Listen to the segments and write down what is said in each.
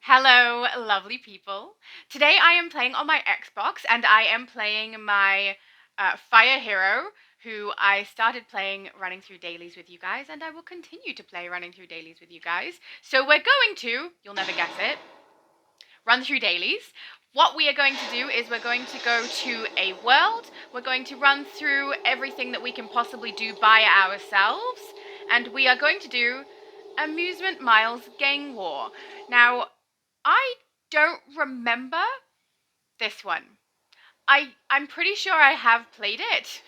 Hello, lovely people. Today I am playing on my Xbox, and I am playing my Fire Hero, who I started playing running through dailies with you guys, and I will continue to play running through dailies with you guys. So we're going to, you'll never guess it, run through dailies. What we are going to do is we're going to go to a world, we're going to run through everything that we can possibly do by ourselves, and we are going to do Amusement Miles Gang War. Now, I don't remember this one. I'm pretty sure I have played it,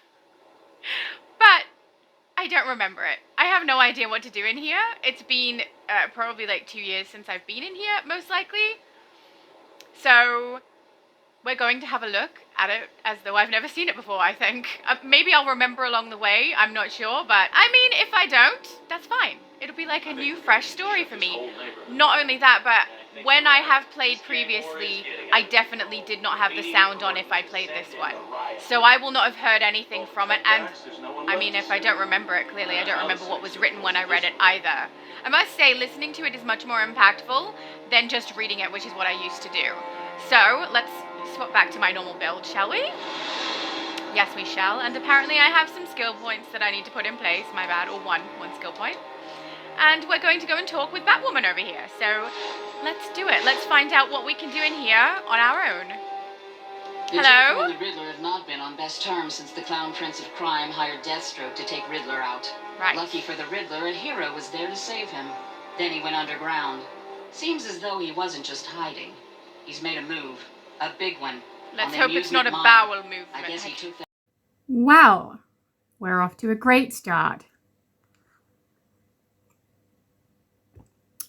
but I don't remember it. I have no idea what to do in here. It's been probably like 2 years since I've been in here, most likely. So we're going to have a look at it as though I've never seen it before, I think. Maybe I'll remember along the way, I'm not sure, but I mean, if I don't, that's fine. It'll be like a new, fresh story for me. Not only that, but when I have played previously, I definitely did not have the sound on if I played this one. So I will not have heard anything from it, and I mean, if I don't remember it clearly, I don't remember what was written when I read it either. I must say, listening to it is much more impactful than just reading it, which is what I used to do. So, let's swap back to my normal build, shall we? Yes, we shall. And apparently I have some skill points that I need to put in place. My bad. Or one skill point. And we're going to go and talk with Batwoman over here. So, let's do it. Let's find out what we can do in here on our own. The Hello? Joker and the Riddler have not been on best terms since the Clown Prince of Crime hired Deathstroke to take Riddler out. Right. Lucky for the Riddler, a hero was there to save him. Then he went underground. Seems as though he wasn't just hiding. He's made a move. A big one. Let's hope it's not a bowel movement. I guess he took that. Well, we're off to a great start.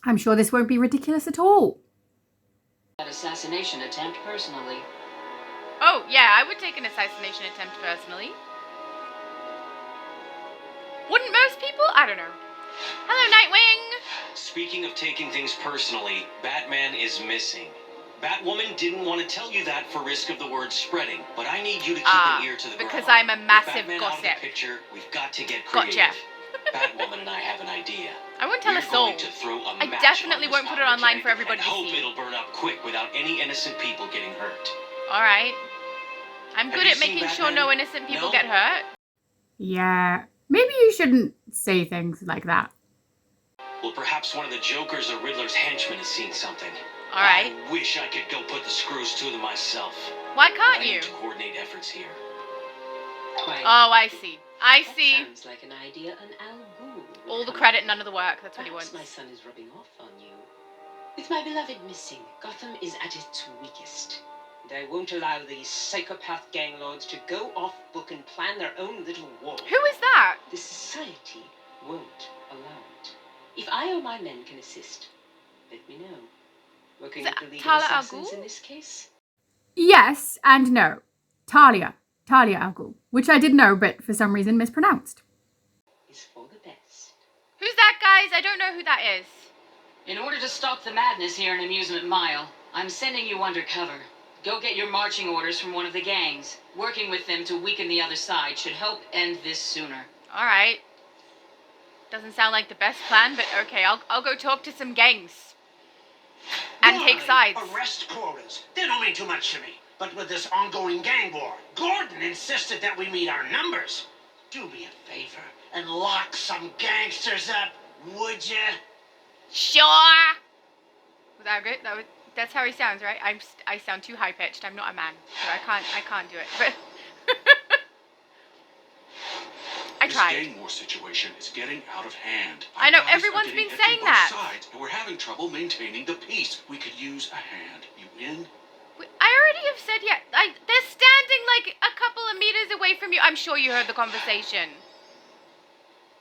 I'm sure this won't be ridiculous at all. That assassination attempt personally. Oh, yeah, I would take an assassination attempt personally. Wouldn't most people? I don't know. Hello, Nightwing! Speaking of taking things personally, Batman is missing. Batwoman didn't want to tell you that for risk of the word spreading, but I need you to keep an ear to the ground. Because I'm a massive Batman gossip. Out of the picture, we've got to get creative. Gotcha. Batwoman and I have an idea. I won't tell We're a soul. going to throw a I match definitely on won't this put it online powder for everybody keg to and hope see. it'll burn up quick without any innocent people getting hurt. Alright. I'm Have good you at making seen sure Batman? no innocent people No? get hurt. Yeah, maybe you shouldn't say things like that. Well, perhaps one of the Joker's or Riddler's henchmen has seen something. Alright. I wish I could go put the screws to them myself. Why But can't I you? need to coordinate efforts here. Quite. Oh, I see. I That see. sounds like an idea an Al Ghul would All the come credit, up none of with. the work. That's what he Perhaps wants. my son is rubbing off on you. With my beloved missing, Gotham is at its weakest. And I won't allow these psychopath gang lords to go off book and plan their own little war. Who is that? The society won't allow it. If I or my men can assist, let me know. Working Is with it the League of Talia al Assassins Ghul? in this case? Yes and no. Talia al Ghul, which I did know but for some reason mispronounced. Is for the best. Who's that, guys? I don't know who that is. In order to stop the madness here in Amusement Mile, I'm sending you undercover. Go get your marching orders from one of the gangs. Working with them to weaken the other side should help end this sooner. Alright. Doesn't sound like the best plan, but okay, I'll go talk to some gangs. And take Normally, sides. Arrest quotas. They don't mean too much to me. But with this ongoing gang war, Gordon insisted that we meet our numbers. Do me a favor and lock some gangsters up, would ya? Sure. Was that good? That's how he sounds, right? I sound too high pitched. I'm not a man, so I can't do it. But I tried. This gang war situation is getting out of hand. I know, Our guys are everyone's getting been hit from saying both that. sides, and we're having trouble maintaining the peace. We could use a hand. You in? I already have said yeah. They're standing like a couple of meters away from you. I'm sure you heard the conversation.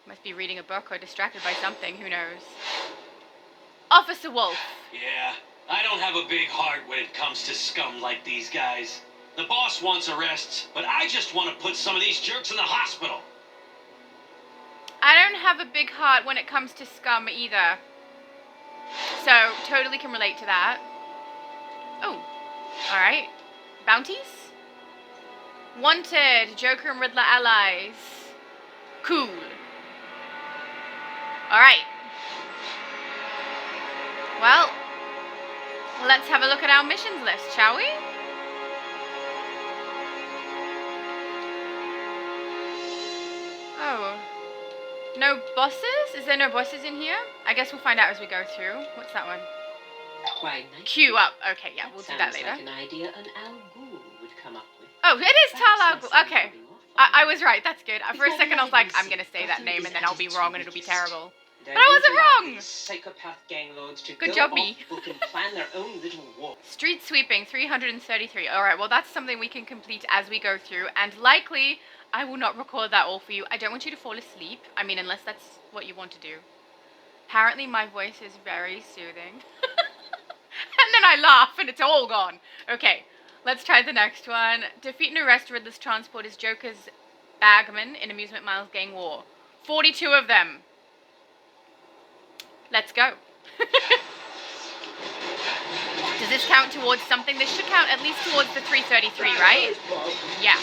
Must be reading a book or distracted by something. Who knows? Officer Wolf. Yeah, I don't have a big heart when it comes to scum like these guys. The boss wants arrests, but I just want to put some of these jerks in the hospital. I don't have a big heart when it comes to scum either. So, totally can relate to that. Oh, alright. Bounties? Wanted, Joker and Riddler allies. Cool. Alright. Well, Let's have a look at our missions list, shall we? Oh. No bosses? Is there no bosses in here? I guess we'll find out as we go through. What's that one? Quite nice. Queue up. Okay, yeah, we'll do that later. Sounds like an idea an Al Ghul would come up with. Oh, it is Tal Al Perhaps Ghul. that's Okay. something off. I was right. That's good. For a second, I was like, I'm going to say that name and then I'll be wrong and it'll be terrible. But I wasn't wrong! Psychopath gang lords to Good go job, off me. book and plan their own little war. Street sweeping, 333. Alright, well that's something we can complete as we go through, and likely I will not record that all for you. I don't want you to fall asleep. I mean, unless that's what you want to do. Apparently my voice is very soothing. And then I laugh and it's all gone. Okay, let's try the next one. Defeat and arrest Riddler's transporters, Joker's bagman in Amusement Miles Gang War. 42 of them. Let's go. Does this count towards something? This should count at least towards the 333, right? Yeah.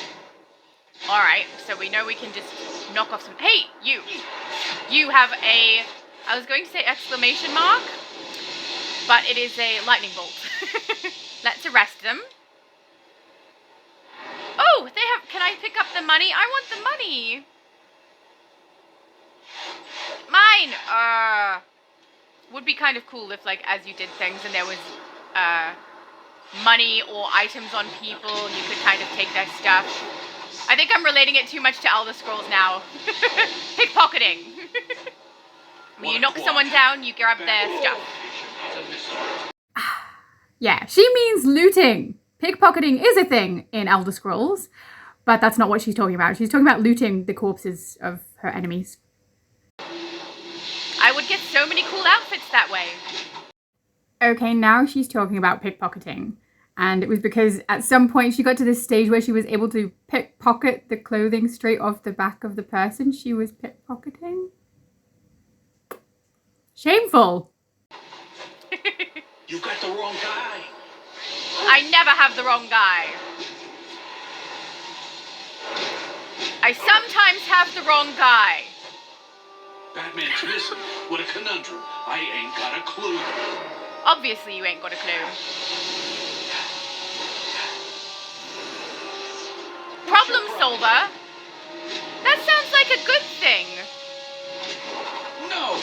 Alright, so we know we can just knock off some... Hey, you! You have a... I was going to say exclamation mark, but it is a lightning bolt. Let's arrest them. Oh, they have... Can I pick up the money? I want the money. Mine! Would be kind of cool if, like, as you did things and there was, money or items on people, you could kind of take their stuff. I think I'm relating it too much to Elder Scrolls now. Pickpocketing. When you knock someone down, you grab their stuff. Yeah, she means looting. Pickpocketing is a thing in Elder Scrolls, but that's not what she's talking about. She's talking about looting the corpses of her enemies. I would get so many cool outfits that way. Okay, now she's talking about pickpocketing. And it was because at some point she got to this stage where she was able to pickpocket the clothing straight off the back of the person she was pickpocketing. Shameful. You've got the wrong guy. I never have the wrong guy. I sometimes have the wrong guy. Batman's missing. What a conundrum. I ain't got a clue. Obviously you ain't got a clue. Problem solver? That sounds like a good thing. No,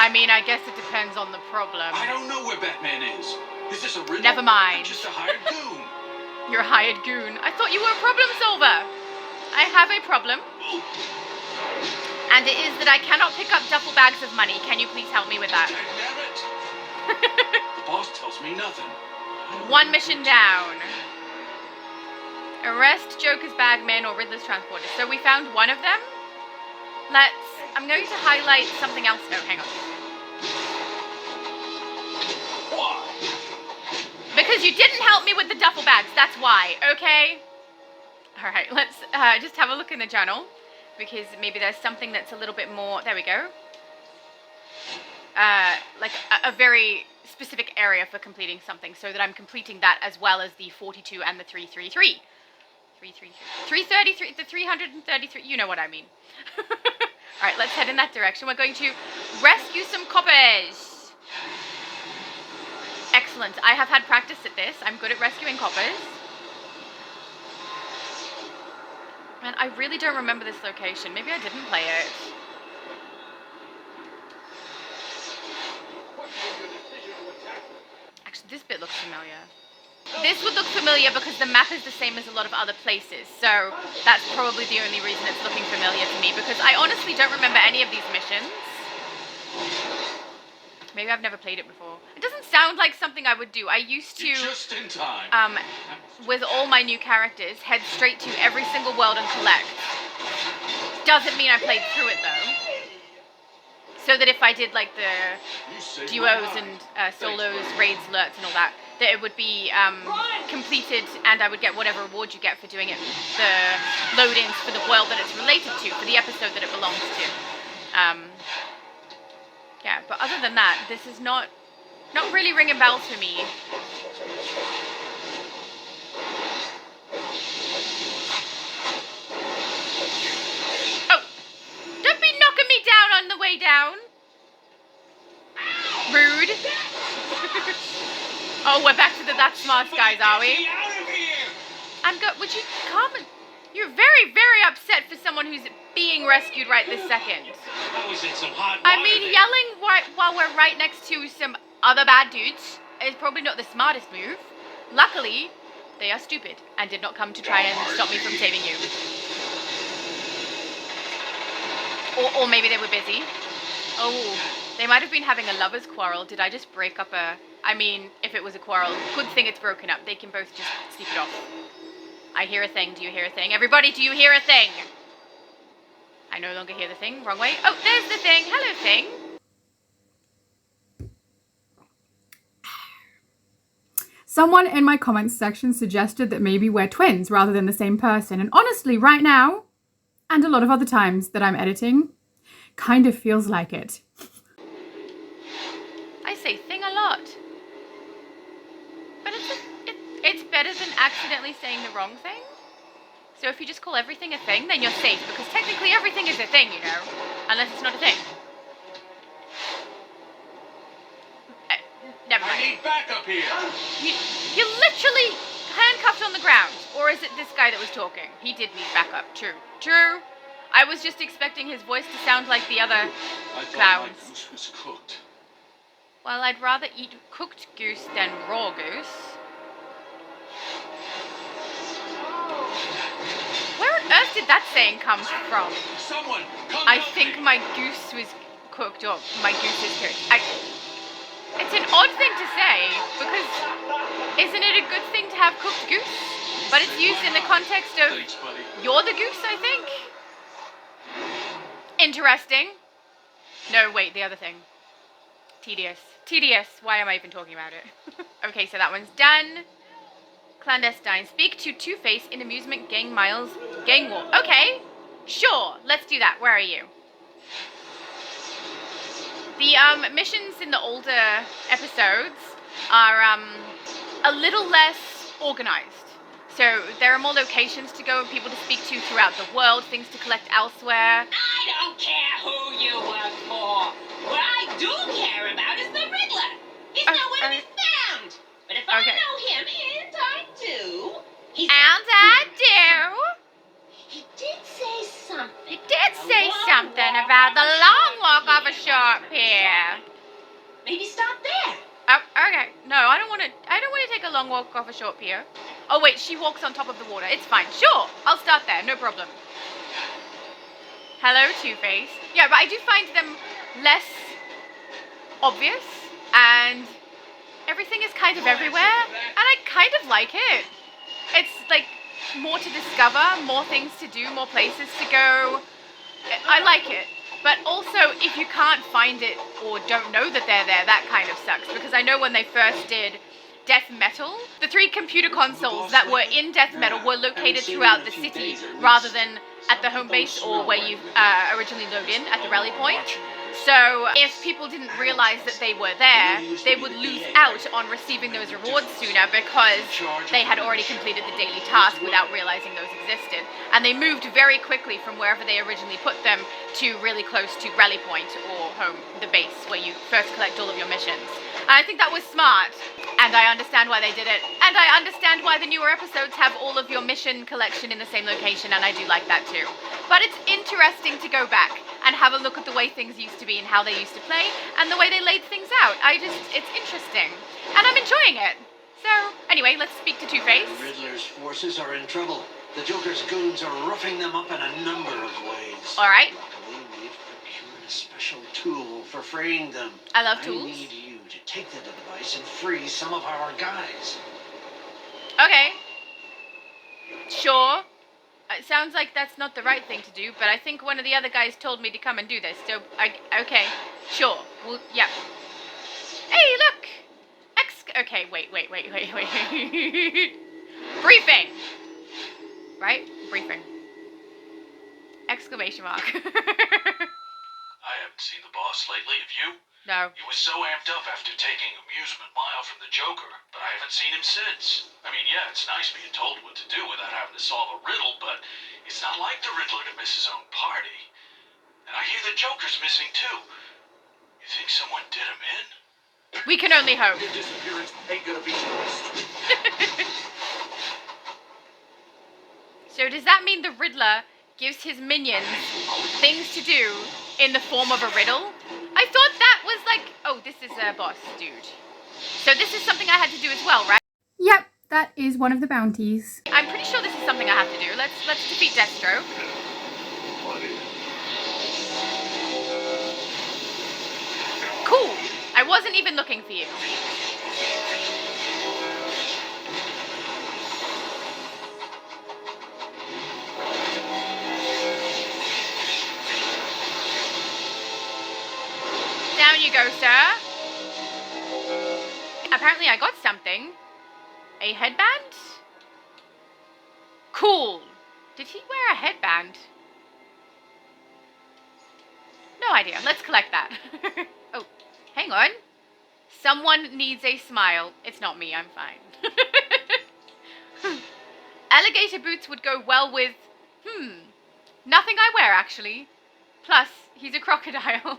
I mean, I guess it depends on the problem. I don't know where Batman is. Is this a riddle? Never mind. I'm just a hired goon. You're a hired goon. I thought you were a problem solver. I have a problem. And it is that I cannot pick up duffel bags of money. Can you please help me with that? Damn it. The boss tells me nothing. One mission down. Arrest Joker's bagman or Riddler's transporter. So we found one of them. I'm going to highlight something else. No, hang on. Why? Because you didn't help me with the duffel bags. That's why, okay? Alright, let's just have a look in the journal. Because maybe there's something that's a little bit more... There we go. Like a very specific area for completing something. So that I'm completing that as well as the 42 and the 333. 333, the 333, you know what I mean. Alright, let's head in that direction. We're going to rescue some coppers. Excellent. I have had practice at this. I'm good at rescuing coppers. Man, I really don't remember this location. Maybe I didn't play it. Actually, this bit looks familiar. This would look familiar because the map is the same as a lot of other places, so that's probably the only reason it's looking familiar to me, because I honestly don't remember any of these missions. Maybe I've never played it before. It doesn't sound like something I would do. I used to, Just in time. with all my new characters, head straight to every single world and collect. Doesn't mean I played through it, though. So that if I did, like, the duos and solos, raids, alerts, and all that, that it would be completed and I would get whatever reward you get for doing it, the load-ins for the world that it's related to, for the episode that it belongs to. Yeah, but other than that, this is not really ringing bells for me. Oh! Don't be knocking me down on the way down! Rude. Oh, we're back to the That's Smart guys, are Get we? me out of here! Would you come? You're very, very upset for someone who's being rescued right this second. I was in some hot water. I mean, there. yelling while we're right next to some other bad dudes is probably not the smartest move. Luckily, they are stupid and did not come to try and stop me from saving you. Or maybe they were busy. Oh, they might have been having a lover's quarrel. Did I just break up I mean, if it was a quarrel, good thing it's broken up. They can both just sleep it off. I hear a thing. Do you hear a thing? Everybody, do you hear a thing? I no longer hear the thing. Wrong way. Oh, there's the thing. Hello, thing. Someone in my comments section suggested that maybe we're twins rather than the same person. And honestly, right now, and a lot of other times that I'm editing, kind of feels like it. I say thing a lot. But it's better than accidentally saying the wrong thing. So if you just call everything a thing, then you're safe. Because technically everything is a thing, you know. Unless it's not a thing. Never I mind. need backup here. You're literally handcuffed on the ground. Or is it this guy that was talking? He did need backup. True. True. I was just expecting his voice to sound like the other I thought clowns. my goose was cooked. Well, I'd rather eat cooked goose than raw goose. Where on earth did that saying come from? Someone, come I help think me. my goose was cooked, or my goose is cooked. It's an odd thing to say, because isn't it a good thing to have cooked goose? But it's used in the context of, Thanks, buddy. you're the goose, I think? Interesting. No, wait, the other thing. Tedious. Tedious. Why am I even talking about it? Okay, so that one's done. Clandestine. Speak to Two-Face in Amusement Gang Miles Gang War. Okay, sure. Let's do that. Where are you? The missions in the older episodes are a little less organized. So there are more locations to go and people to speak to throughout the world, things to collect elsewhere. I don't care who you work for. What I do care about is the Riddler. He's nowhere to be found. But if I know him, and I do, he's He did say something. He did say something about the long walk off a short pier. Maybe stop there. Oh, okay. No, I don't want to take a long walk off a short pier. Oh wait, she walks on top of the water. It's fine. Sure, I'll start there. No problem. Hello, Two-Face. Yeah, but I do find them less obvious, and everything is kind of everywhere, and I kind of like it. It's like more to discover, more things to do, more places to go. I like it. But also, if you can't find it or don't know that they're there, that kind of sucks. Because I know when they first did Death Metal, the 3 computer consoles that were in Death Metal were located throughout the city rather than at the home base or where you originally load in at the rally point. So if people didn't realize that they were there, they would lose out on receiving those rewards sooner because they had already completed the daily task without realizing those existed. And they moved very quickly from wherever they originally put them to really close to rally point or home, the base, where you first collect all of your missions. And I think that was smart. And I understand why they did it. And I understand why the newer episodes have all of your mission collection in the same location, and I do like that too. But it's interesting to go back and have a look at the way things used to be and how they used to play, and the way they laid things out. It's interesting. And I'm enjoying it. So, anyway, let's speak to Two-Face. The Riddler's forces are in trouble. The Joker's goons are roughing them up in a number of ways. Alright. Luckily, we've procured a special tool for freeing them. I love tools. I need you to take the device and free some of our guys. Okay. Sure. It sounds like that's not the right thing to do, but I think one of the other guys told me to come and do this, so okay. Sure. Well, yeah. Hey, look! Okay, wait. Briefing! Right? Briefing. Exclamation mark. I haven't seen the boss lately, have you? No. He was so amped up after taking Amusement Mile from the Joker, but I haven't seen him since. I mean, yeah, it's nice being told what to do without having to solve a riddle, but it's not like the Riddler to miss his own party. And I hear the Joker's missing too. You think someone did him in? We can only hope. Your disappearance ain't gonna be So does that mean the Riddler gives his minions things to do in the form of a riddle? I thought that was like, oh, this is a boss dude. So this is something I had to do as well, right? Yep, that is one of the bounties. I'm pretty sure this is something I have to do. Let's defeat Deathstroke. Cool. I wasn't even looking for you. Down you go, sir. Apparently I got something. A headband? Cool. Did he wear a headband? No idea. Let's collect that. Oh, hang on. Someone needs a smile. It's not me, I'm fine. Alligator boots would go well with, nothing I wear, actually. Plus, he's a crocodile.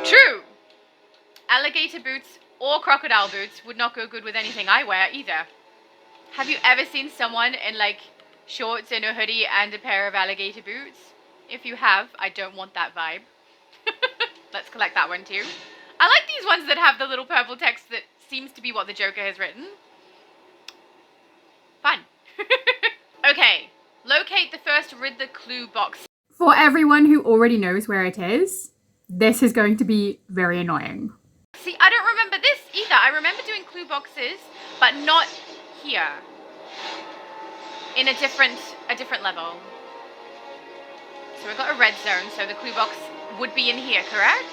True. Alligator boots or crocodile boots would not go good with anything I wear either. Have you ever seen someone in, like, shorts and a hoodie and a pair of alligator boots? If you have, I don't want that vibe. Let's collect that one too. I like these ones that have the little purple text that seems to be what the Joker has written. Fun. Okay, locate the first Riddler clue box. For everyone who already knows where it is, this is going to be very annoying. See, I don't remember this either. I remember doing clue boxes, but not here. In a different level. So we've got a red zone, so the clue box would be in here, correct?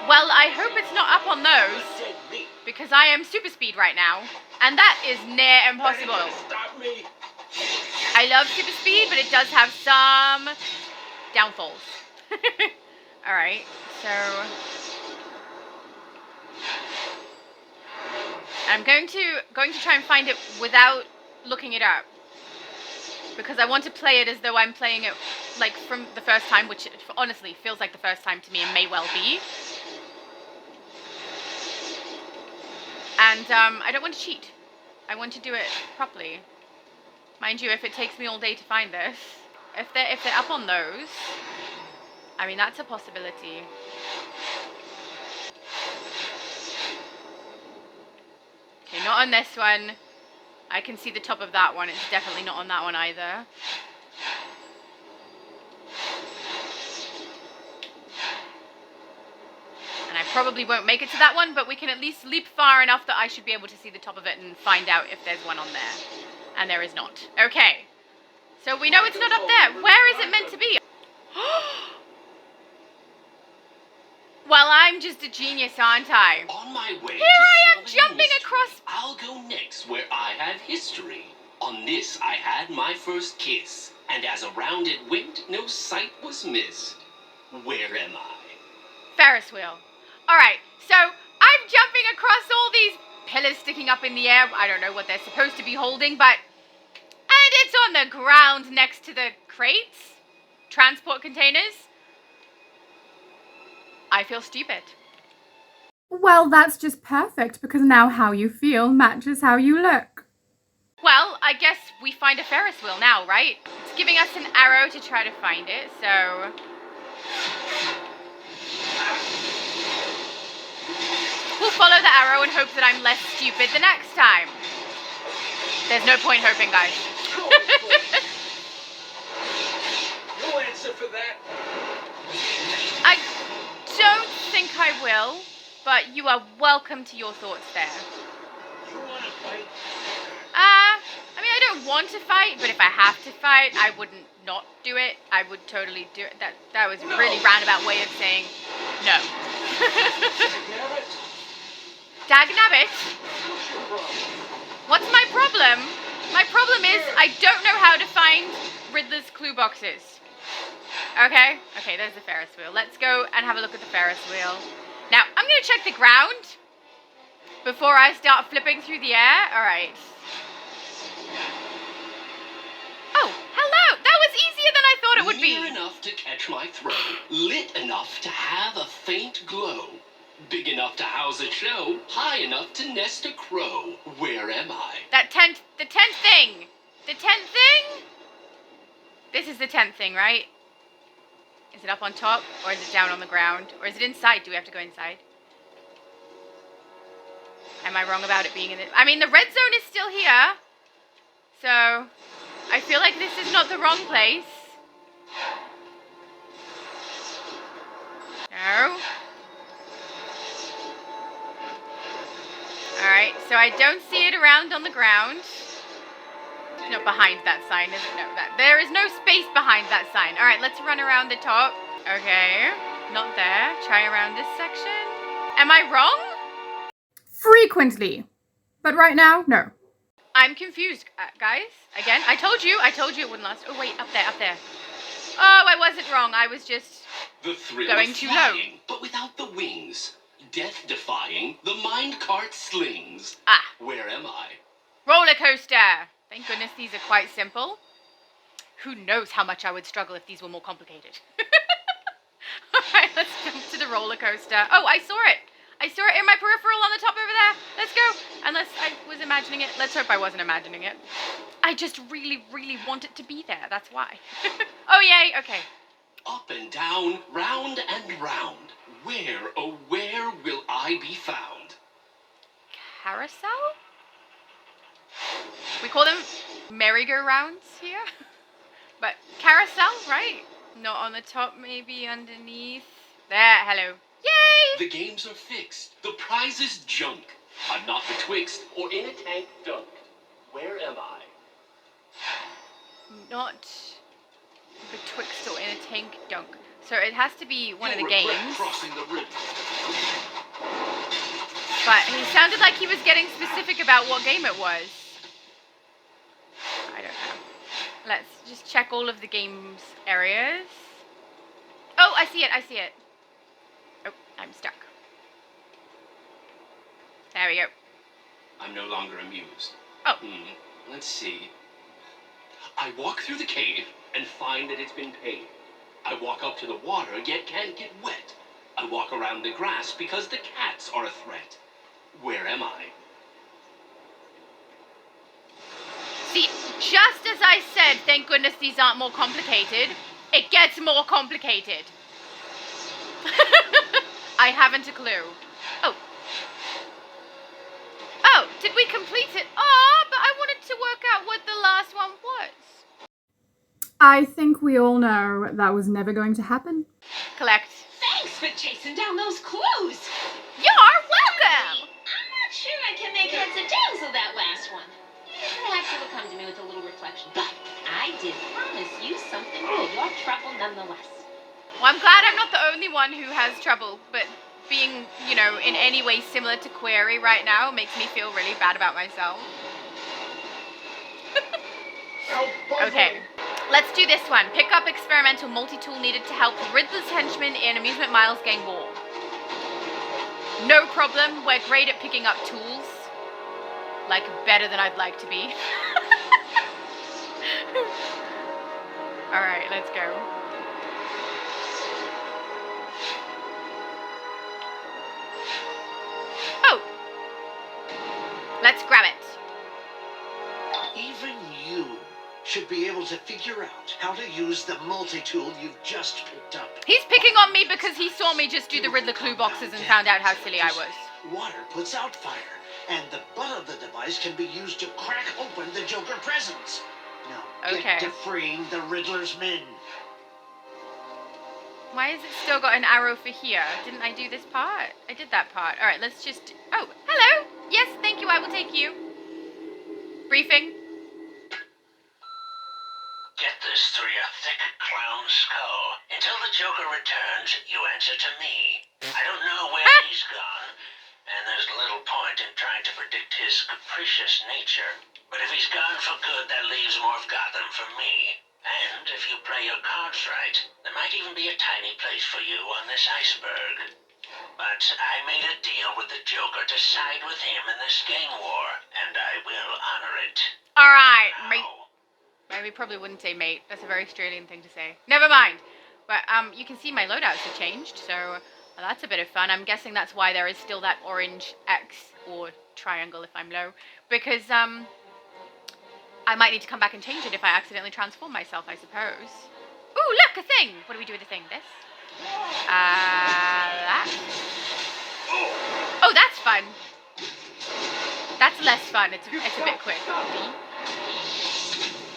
Well, I hope it's not up on those, because I am super speed right now, and that is near impossible. I love super speed, but it does have some downfalls. Alright, so I'm going to try and find it without looking it up, because I want to play it as though I'm playing it like from the first time, which it honestly feels like the first time to me and may well be. And I don't want to cheat. I want to do it properly. Mind you, if it takes me all day to find this, if they're up on those, I mean, that's a possibility. Okay, not on this one. I can see the top of that one. It's definitely not on that one either. And I probably won't make it to that one, but we can at least leap far enough that I should be able to see the top of it and find out if there's one on there. And there is not. Okay. So we know it's not up there. Where is it meant to be? Well, I'm just a genius, aren't I? On my way Here I am, to jumping mystery, across. I'll go next where I have history. On this I had my first kiss, and as around it went, no sight was missed. Where am I? Ferris wheel. Alright, so I'm jumping across all these pillars sticking up in the air. I don't know what they're supposed to be holding, but... And it's on the ground next to the crates. Transport containers. I feel stupid. Well, that's just perfect, because now how you feel matches how you look. Well, I guess we find a Ferris wheel now, right? It's giving us an arrow to try to find it, so... We'll follow the arrow and hope that I'm less stupid the next time. There's no point hoping, guys. No answer for that. I don't think I will, but you are welcome to your thoughts there. You want to fight? I mean, I don't want to fight, but if I have to fight, I wouldn't not do it. I would totally do it. That was a really roundabout way of saying no. Dagnabbit? What's my problem? My problem is I don't know how to find Riddler's clue boxes. Okay, there's the Ferris wheel. Let's go and have a look at the Ferris wheel. Now, I'm going to check the ground before I start flipping through the air. All right. Oh, hello! That was easier than I thought it would be. Near enough to catch my throw, lit enough to have a faint glow, big enough to house a show, high enough to nest a crow. Where am I? The tent thing. The tent thing? This is the tent thing, right? Is it up on top, or is it down on the ground? Or is it inside? Do we have to go inside? Am I wrong about it being in the... I mean, the red zone is still here. So, I feel like this is not the wrong place. No. Alright, so I don't see it around on the ground. No, behind that sign, is it? No, there is no space behind that sign. Alright, let's run around the top. Okay, not there. Try around this section. Am I wrong? Frequently. But right now, no. I'm confused, guys. Again, I told you it wouldn't last. Oh, wait, up there. Oh, I wasn't wrong. I was just The thrill going of too low. flying, but without the wings. Death-defying, the minecart slings. Ah. Where am I? Roller coaster. Thank goodness these are quite simple. Who knows how much I would struggle if these were more complicated. Alright, let's jump to the roller coaster. Oh, I saw it. I saw it in my peripheral on the top over there. Let's go. Unless I was imagining it. Let's hope I wasn't imagining it. I just really, really want it to be there. That's why. Oh, yay. Okay. Up and down, round and round. Where, oh where will I be found? Carousel? We call them merry-go-rounds here. But carousel, right? Not on the top, maybe underneath. There, hello. Yay! The games are fixed. The prize is junk. I'm not betwixt or in a tank dunked. Where am I? Not betwixt or in a tank dunk. So it has to be one of the You'll regret games. crossing the river. But he sounded like he was getting specific about what game it was. I don't know. Let's just check all of the game's areas. Oh, I see it. Oh, I'm stuck. There we go. I'm no longer amused. Oh. Let's see. I walk through the cave and find that it's been paved. I walk up to the water, yet can't get wet. I walk around the grass because the cats are a threat. Where am I? See, just as I said, thank goodness these aren't more complicated, it gets more complicated. I haven't a clue. Oh, did we complete it? Oh, but I wanted to work out what the last one was. I think we all know that was never going to happen. Collect. Thanks for chasing down those clues. You're welcome. I'm not sure I can make heads or tails of that last one. Perhaps it'll come to me with a little reflection. But I did promise you something for your trouble nonetheless. Well, I'm glad I'm not the only one who has trouble, but being, in any way similar to Query right now makes me feel really bad about myself. Okay, let's do this one. Pick up experimental multi-tool needed to help Riddler's henchmen in Amusement Miles gain war. No problem, we're great at picking up tools. Like, better than I'd like to be. Alright, let's go. Oh! Let's grab it. Even you should be able to figure out how to use the multi-tool you've just picked up. He's picking on me because he saw me just do the Riddler clue boxes and found out how silly I was. Water puts out fire, and the butt of the device can be used to crack open the Joker presents. Now, get to freeing the Riddler's men. Why has it still got an arrow for here? Didn't I do this part? I did that part. Alright, let's just... Oh, hello! Yes, thank you, I will take you. Briefing. Get this through your thick clown skull. Until the Joker returns, you answer to me. I don't know where he's gone, and there's little point in trying to predict his capricious nature. But if he's gone for good, that leaves Morph Gotham for me. And if you play your cards right, there might even be a tiny place for you on this iceberg. But I made a deal with the Joker to side with him in this gang war, and I will honor it. Alright, mate. Now, Well, we probably wouldn't say mate. That's a very Australian thing to say. Never mind. But you can see my loadouts have changed, so that's a bit of fun. I'm guessing that's why there is still that orange X or triangle if I'm low. Because I might need to come back and change it if I accidentally transform myself, I suppose. Ooh, look, a thing! What do we do with the thing? This? That? Oh, that's fun. That's less fun. It's a bit quick.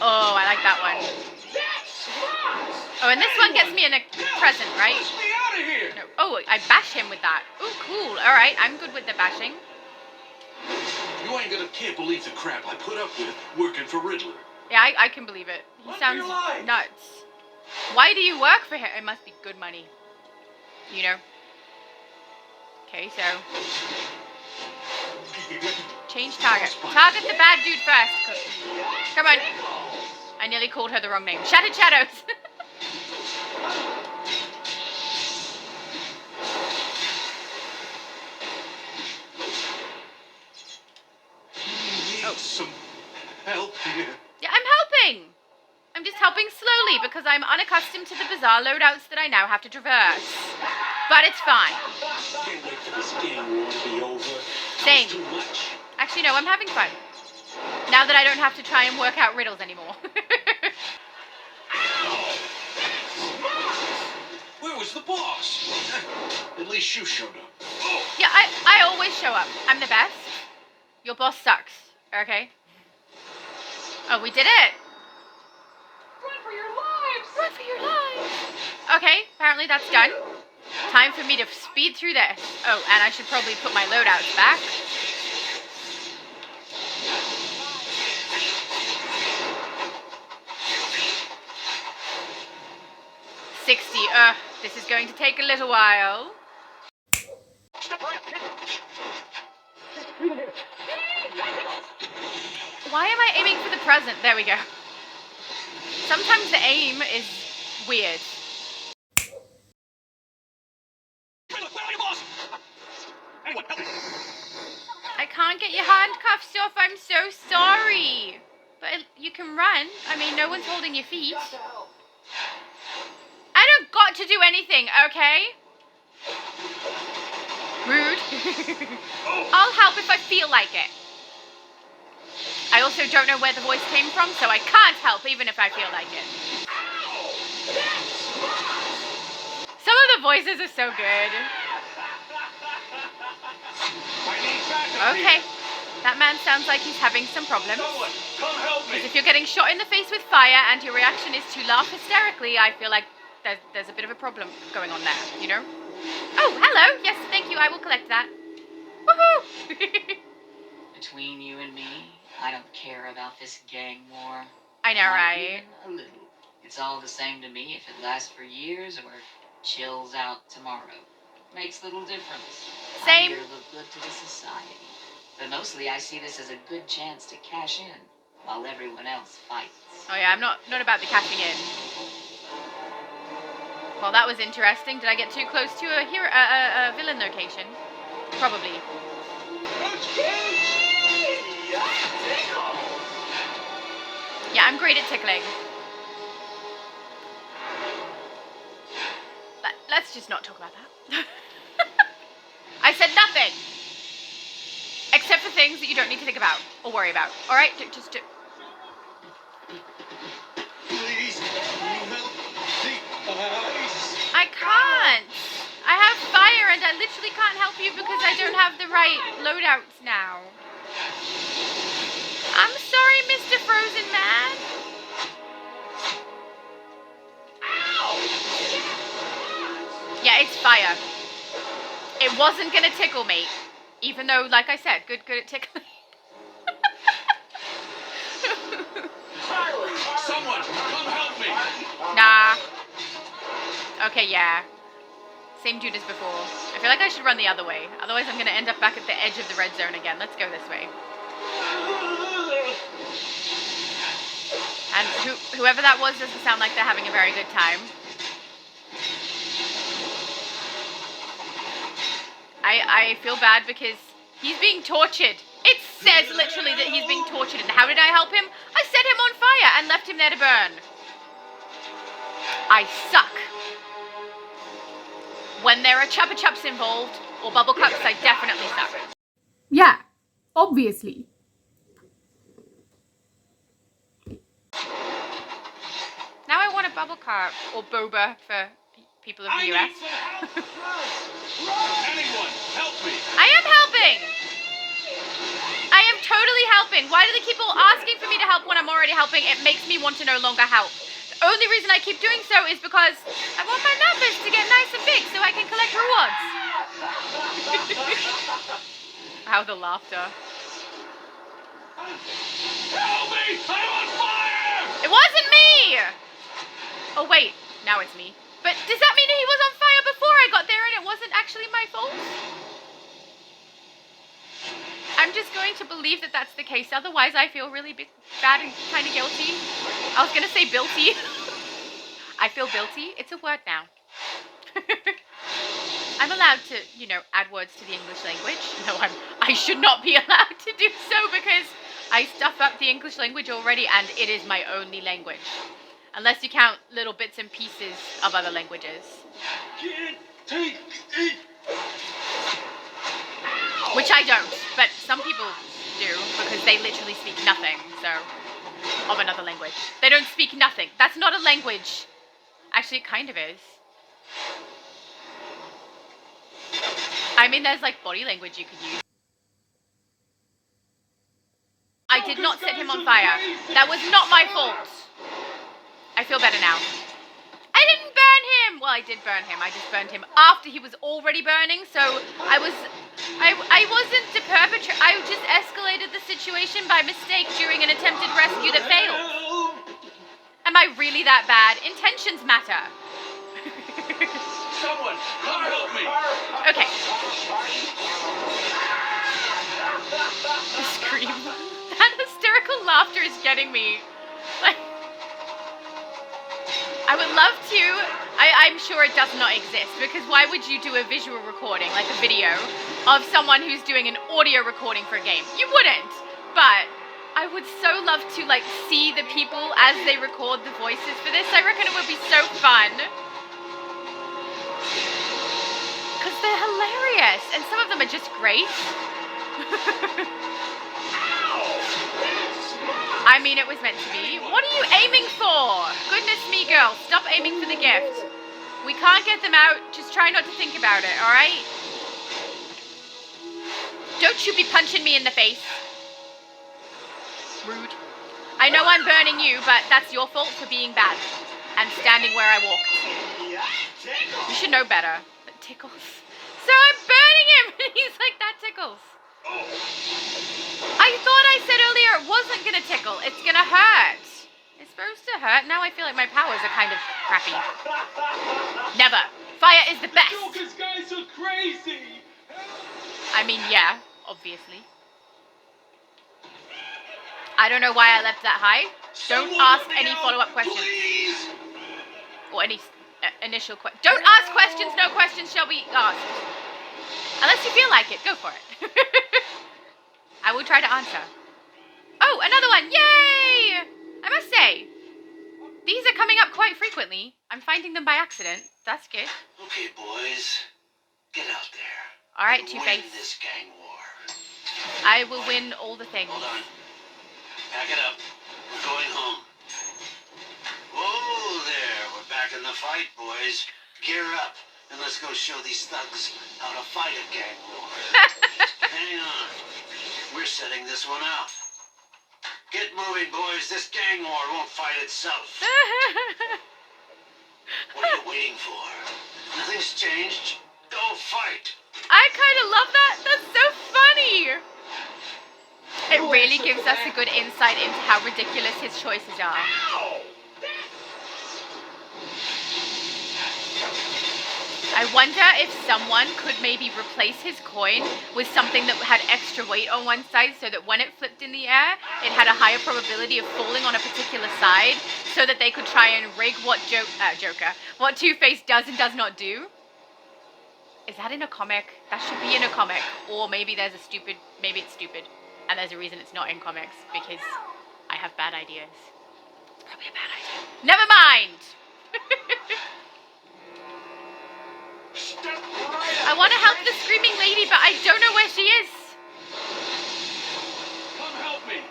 Oh, I like that one. Oh, and this one gets me in a present, right? No. Oh, I bash him with that. Oh, cool. All right, I'm good with the bashing. You can't believe the crap I put up with working for Riddler. Yeah, I can believe it. He sounds nuts. Why do you work for him? It must be good money. You know? Okay, so... change target. Target the bad dude first. Come on. I nearly called her the wrong name. Shattered Shadows. Some help here. Yeah, I'm helping. I'm just helping slowly because I'm unaccustomed to the bizarre loadouts that I now have to traverse. But it's fine. Can't wait for this game war to be over. Same. Too much. Actually, no, I'm having fun. Now that I don't have to try and work out riddles anymore. Where was the boss? At least you showed up. Yeah, I always show up. I'm the best. Your boss sucks. Okay. Oh, we did it. Run for your lives! Run for your lives. Okay, apparently that's done. Time for me to speed through this. Oh, and I should probably put my loadouts back. This is going to take a little while. Why am I aiming for the present? There we go. Sometimes the aim is weird. I can't get your handcuffs off. I'm so sorry. But you can run. I mean, no one's holding your feet. I don't got to do anything, okay? Rude. I'll help if I feel like it. I also don't know where the voice came from, so I can't help even if I feel like it. Some of the voices are so good. Okay. That man sounds like he's having some problems. Because if you're getting shot in the face with fire and your reaction is to laugh hysterically, I feel like there's a bit of a problem going on there, you know? Oh, hello. Yes, thank you. I will collect that. Woohoo! Between you and me, I don't care about this gang war. I know, Not right? even a little. It's all the same to me if it lasts for years or chills out tomorrow. Makes little difference. Same. I'm here to look good to the society. But mostly I see this as a good chance to cash in while everyone else fights. Oh yeah, I'm not about the cashing in. Well, that was interesting. Did I get too close to a villain location? Probably. Yeah, I'm great at tickling. Let's just not talk about that. I said nothing! Except for things that you don't need to think about or worry about. Alright? Just do. Please, help the ice. I can't! I have fire and I literally can't help you because I don't have the right loadouts now. I'm sorry, Mr. Frozen Man. Yeah, it's fire. It wasn't gonna tickle me. Even though, like I said, good at tickling. Someone, come help me. Nah. Okay, yeah. Same dude as before. I feel like I should run the other way. Otherwise I'm gonna end up back at the edge of the red zone again. Let's go this way. And whoever that was doesn't sound like they're having a very good time. I feel bad because he's being tortured. It says literally that he's being tortured. And how did I help him? I set him on fire and left him there to burn. I suck. When there are Chupa Chups involved, or bubble cups, I definitely suck. Yeah, obviously. bubble carp, or boba for people of the I US. need some help! Anyone, help me! I am helping! I am totally helping. Why do they keep all asking for me to help when I'm already helping? It makes me want to no longer help. The only reason I keep doing so is because I want my numbers to get nice and big so I can collect rewards. Wow, the laughter. Help me! I'm on fire! It wasn't me! Oh wait, now it's me. But does that mean he was on fire before I got there and it wasn't actually my fault? I'm just going to believe that that's the case. Otherwise, I feel really bad and kind of guilty. I was going to say guilty. I feel guilty. It's a word now. I'm allowed to, you know, add words to the English language. No, I should not be allowed to do so because I stuff up the English language already and it is my only language. Unless you count little bits and pieces of other languages. Can't take it. Which I don't, but some people do because they literally speak nothing, so, of another language. They don't speak nothing. That's not a language. Actually, it kind of is. I mean, there's like body language you could use. I did not set him on fire. That was not my fault. I feel better now. I didn't burn him! Well, I did burn him. I just burned him after he was already burning, so I wasn't the perpetrator. I just escalated the situation by mistake during an attempted rescue that failed. Am I really that bad? Intentions matter. Someone, come help me! Okay. The scream. That hysterical laughter is getting me. Like, I would love to. I'm sure it does not exist because why would you do a visual recording, like a video, of someone who's doing an audio recording for a game? You wouldn't. But I would so love to like see the people as they record the voices for this. I reckon it would be so fun. Because they're hilarious and some of them are just great. I mean, it was meant to be. What are you aiming for? Goodness me, girl. Stop aiming for the gift. We can't get them out. Just try not to think about it, alright? Don't you be punching me in the face. Rude. I know I'm burning you, but that's your fault for being bad. And standing where I walked. You should know better. That tickles. So I'm burning him! And he's like, that tickles. I thought I said earlier it wasn't gonna tickle. It's gonna hurt. It's supposed to hurt. Now I feel like my powers are kind of crappy. Never. Fire is the best. Joker's guys are crazy. I mean, yeah, obviously. I don't know why I leapt that high. Don't ask any follow-up questions. Please. Or any initial questions. Don't ask questions. No questions shall be asked. Unless you feel like it. Go for it. I will try to answer. Oh, another one. Yay! I must say, these are coming up quite frequently. I'm finding them by accident. That's good. Okay, boys. Get out there. All right, Win Two-Face. this gang war. I will win all the things. Hold on. Pack it up. We're going home. Whoa there. We're back in the fight, boys. Gear up. And let's go show these thugs how to fight a gang war. Hang on. We're setting this one out. Get moving, boys. This gang war won't fight itself. What are you waiting for? Nothing's changed. Go fight. I kind of love that. That's so funny. It really gives us a good insight into how ridiculous his choices are. I wonder if someone could maybe replace his coin with something that had extra weight on one side so that when it flipped in the air, it had a higher probability of falling on a particular side so that they could try and rig what what Two-Face does and does not do. Is that in a comic? That should be in a comic. Or maybe there's maybe it's stupid. And there's a reason it's not in comics because I have bad ideas. It's probably a bad idea. Never mind! I want to help the screaming lady, but I don't know where she is. Come help me.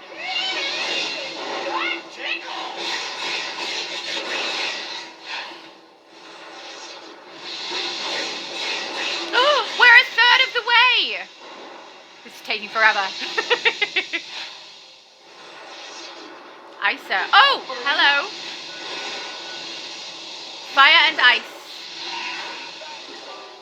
Icer. Oh, hello. Fire and ice.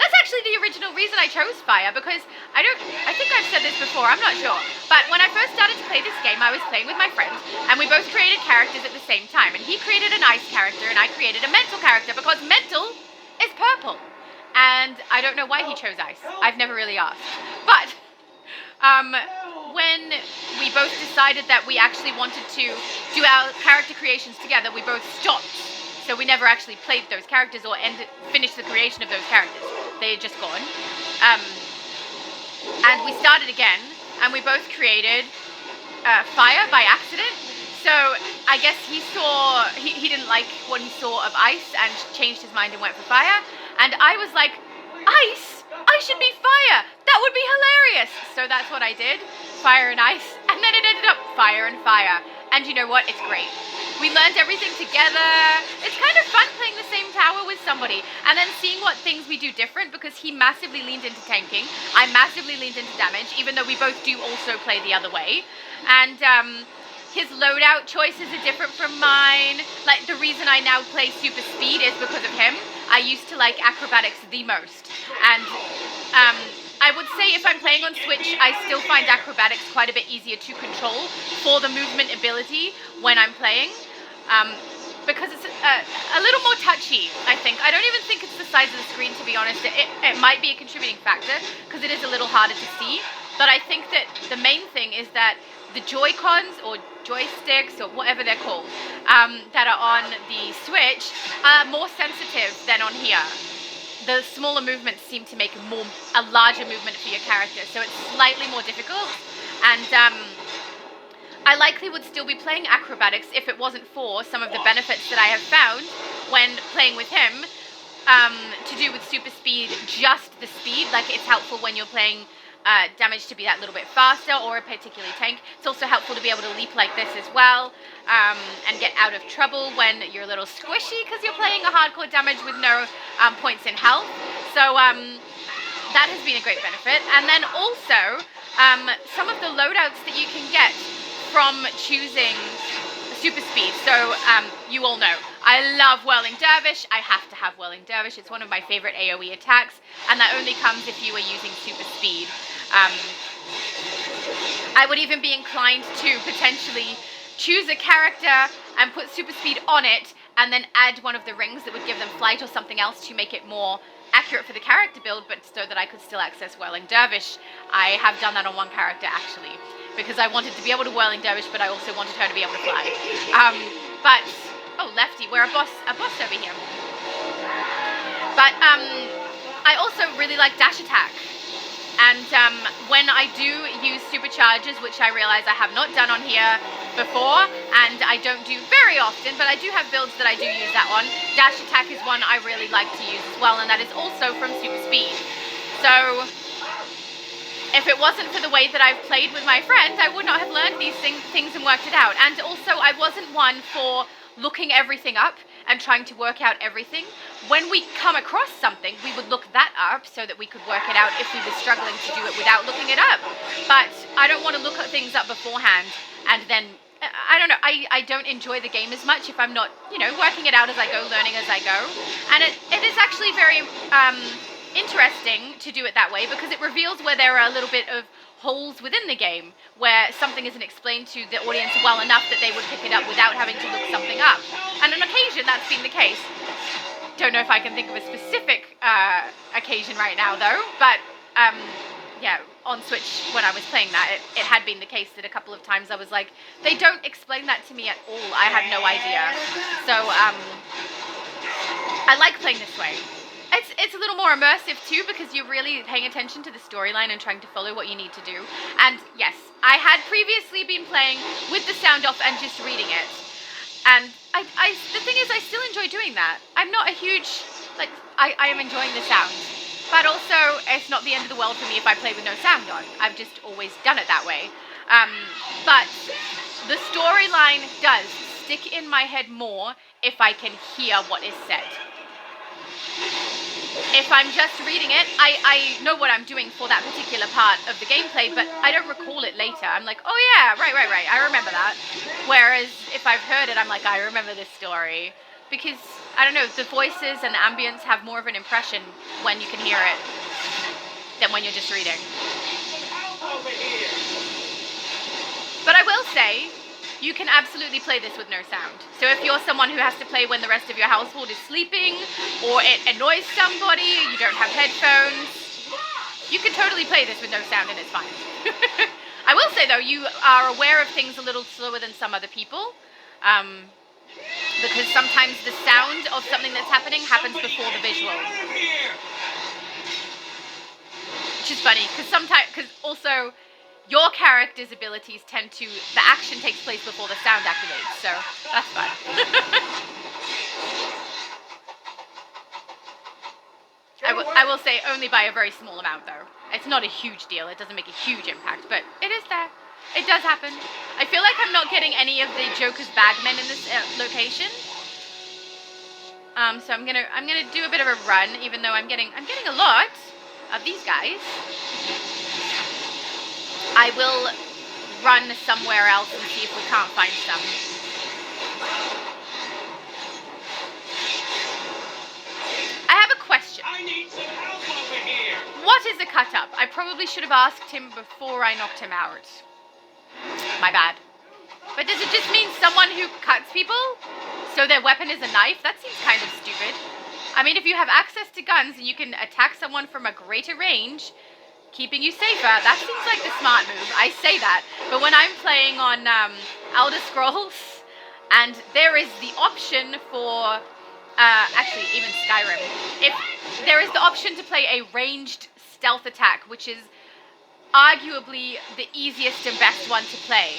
That's actually the original reason I chose fire, because I think I've said this before, I'm not sure. But when I first started to play this game, I was playing with my friend, and we both created characters at the same time. And he created an ice character, and I created a mental character, because mental is purple. And I don't know why he chose ice. I've never really asked. But when we both decided that we actually wanted to do our character creations together, we both stopped. So we never actually played those characters or finished the creation of those characters. They had just gone. And we started again, and we both created fire by accident. So I guess he didn't like what he saw of ice and changed his mind and went for fire. And I was like, ice? I should be fire. That would be hilarious. So that's what I did, fire and ice. And then it ended up fire and fire. And you know what? It's great. We learned everything together. It's kind of fun playing the same tower with somebody. And then seeing what things we do different, because he massively leaned into tanking. I massively leaned into damage, even though we both do also play the other way. And his loadout choices are different from mine. Like, the reason I now play super speed is because of him. I used to like acrobatics the most. And I would say if I'm playing on Switch, I still find acrobatics quite a bit easier to control for the movement ability when I'm playing. Because it's a little more touchy, I think. I don't even think it's the size of the screen, to be honest. It might be a contributing factor, because it is a little harder to see. But I think that the main thing is that the Joy-Cons or joysticks or whatever they're called that are on the Switch are more sensitive than on here. The smaller movements seem to make a larger movement for your character, so it's slightly more difficult. And I likely would still be playing acrobatics if it wasn't for some of the benefits that I have found when playing with him, to do with super speed, just the speed. Like, it's helpful when you're playing damage to be that little bit faster, or a particularly tank. It's also helpful to be able to leap like this as well, and get out of trouble when you're a little squishy because you're playing a hardcore damage with no points in health. So that has been a great benefit. And then also some of the loadouts that you can get from choosing super speed. So you all know I love Whirling Dervish. I have to have Whirling Dervish. It's one of my favorite AoE attacks, and that only comes if you are using super speed. I would even be inclined to potentially choose a character and put super speed on it, and then add one of the rings that would give them flight or something else to make it more accurate for the character build, but so that I could still access Whirling Dervish. I have done that on one character, actually, because I wanted to be able to Whirling Dervish, but I also wanted her to be able to fly. But oh, Lefty, we're a boss over here. But I also really like dash attack. And when I do use supercharges, which I realize I have not done on here before, and I don't do very often, but I do have builds that I do use that on, dash attack is one I really like to use as well, and that is also from super speed. So if it wasn't for the way that I've played with my friend, I would not have learned these things and worked it out. And also, I wasn't one for looking everything up and trying to work out everything. When we come across something, we would look that up so that we could work it out if we were struggling to do it without looking it up. But I don't want to look at things up beforehand and then, I don't know, I don't enjoy the game as much if I'm not, working it out as I go, learning as I go. And it is actually very interesting to do it that way, because it reveals where there are a little bit of holes within the game where something isn't explained to the audience well enough that they would pick it up without having to look something up. And on occasion that's been the case. Don't know if I can think of a specific occasion right now though, but yeah, on Switch when I was playing that, it had been the case that a couple of times I was like, they don't explain that to me at all. I have no idea. So I like playing this way. It's a little more immersive too, because you're really paying attention to the storyline and trying to follow what you need to do. And yes, I had previously been playing with the sound off and just reading it. And the thing is, I still enjoy doing that. I'm not a huge, I am enjoying the sound. But also, it's not the end of the world for me if I play with no sound on. I've just always done it that way. But the storyline does stick in my head more if I can hear what is said. if I'm just reading it, I know what I'm doing for that particular part of the gameplay, but I don't recall it later. I'm like, oh yeah, right, I remember that. Whereas if I've heard it, I'm like, I remember this story. Because, I don't know, the voices and the ambience have more of an impression when you can hear it than when you're just reading. But I will say, you can absolutely play this with no sound. So if you're someone who has to play when the rest of your household is sleeping, or it annoys somebody, you don't have headphones, you can totally play this with no sound and it's fine. I will say though, you are aware of things a little slower than some other people, because sometimes the sound of something that's happening happens before the visual. Which is funny, because also, your character's abilities tend to, the action takes place before the sound activates, so that's fun. I will say only by a very small amount though. It's not a huge deal, it doesn't make a huge impact, but it is there. It does happen. I feel like I'm not getting any of the Joker's bagmen in this location. So I'm gonna do a bit of a run, even though I'm getting a lot of these guys. I will run somewhere else and see if we can't find some. I have a question. I need some help over here. What is a cut-up? I probably should have asked him before I knocked him out. My bad. But does it just mean someone who cuts people? So their weapon is a knife? That seems kind of stupid. I mean, if you have access to guns and you can attack someone from a greater range, keeping you safer, that seems like the smart move. I say that, but when I'm playing on Elder Scrolls, and there is the option for, actually even Skyrim, if there is the option to play a ranged stealth attack, which is arguably the easiest and best one to play.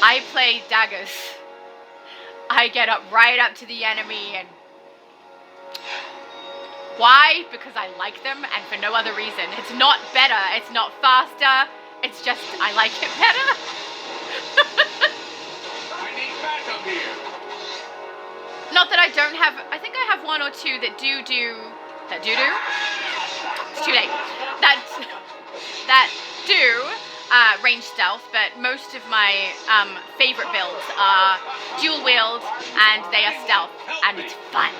I play daggers. I get up right up to the enemy and why? Because I like them and for no other reason. It's not better, it's not faster, it's just I like it better. I need backup here. Not that I don't have, I think I have one or two that do. It's too late. That do range stealth, but most of my favorite builds are dual wield and they are stealth and it's fun.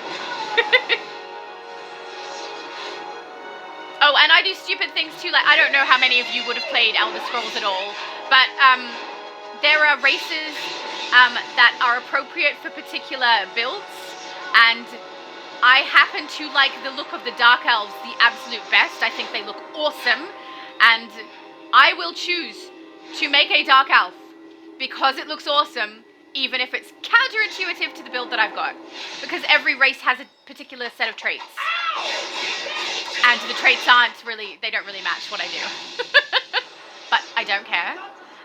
Oh, and I do stupid things too, like, I don't know how many of you would have played Elder Scrolls at all, but there are races that are appropriate for particular builds, and I happen to like the look of the Dark Elves the absolute best. I think they look awesome, and I will choose to make a Dark Elf because it looks awesome, even if it's counterintuitive to the build that I've got, because every race has a particular set of traits. And the traits they don't really match what I do. But I don't care.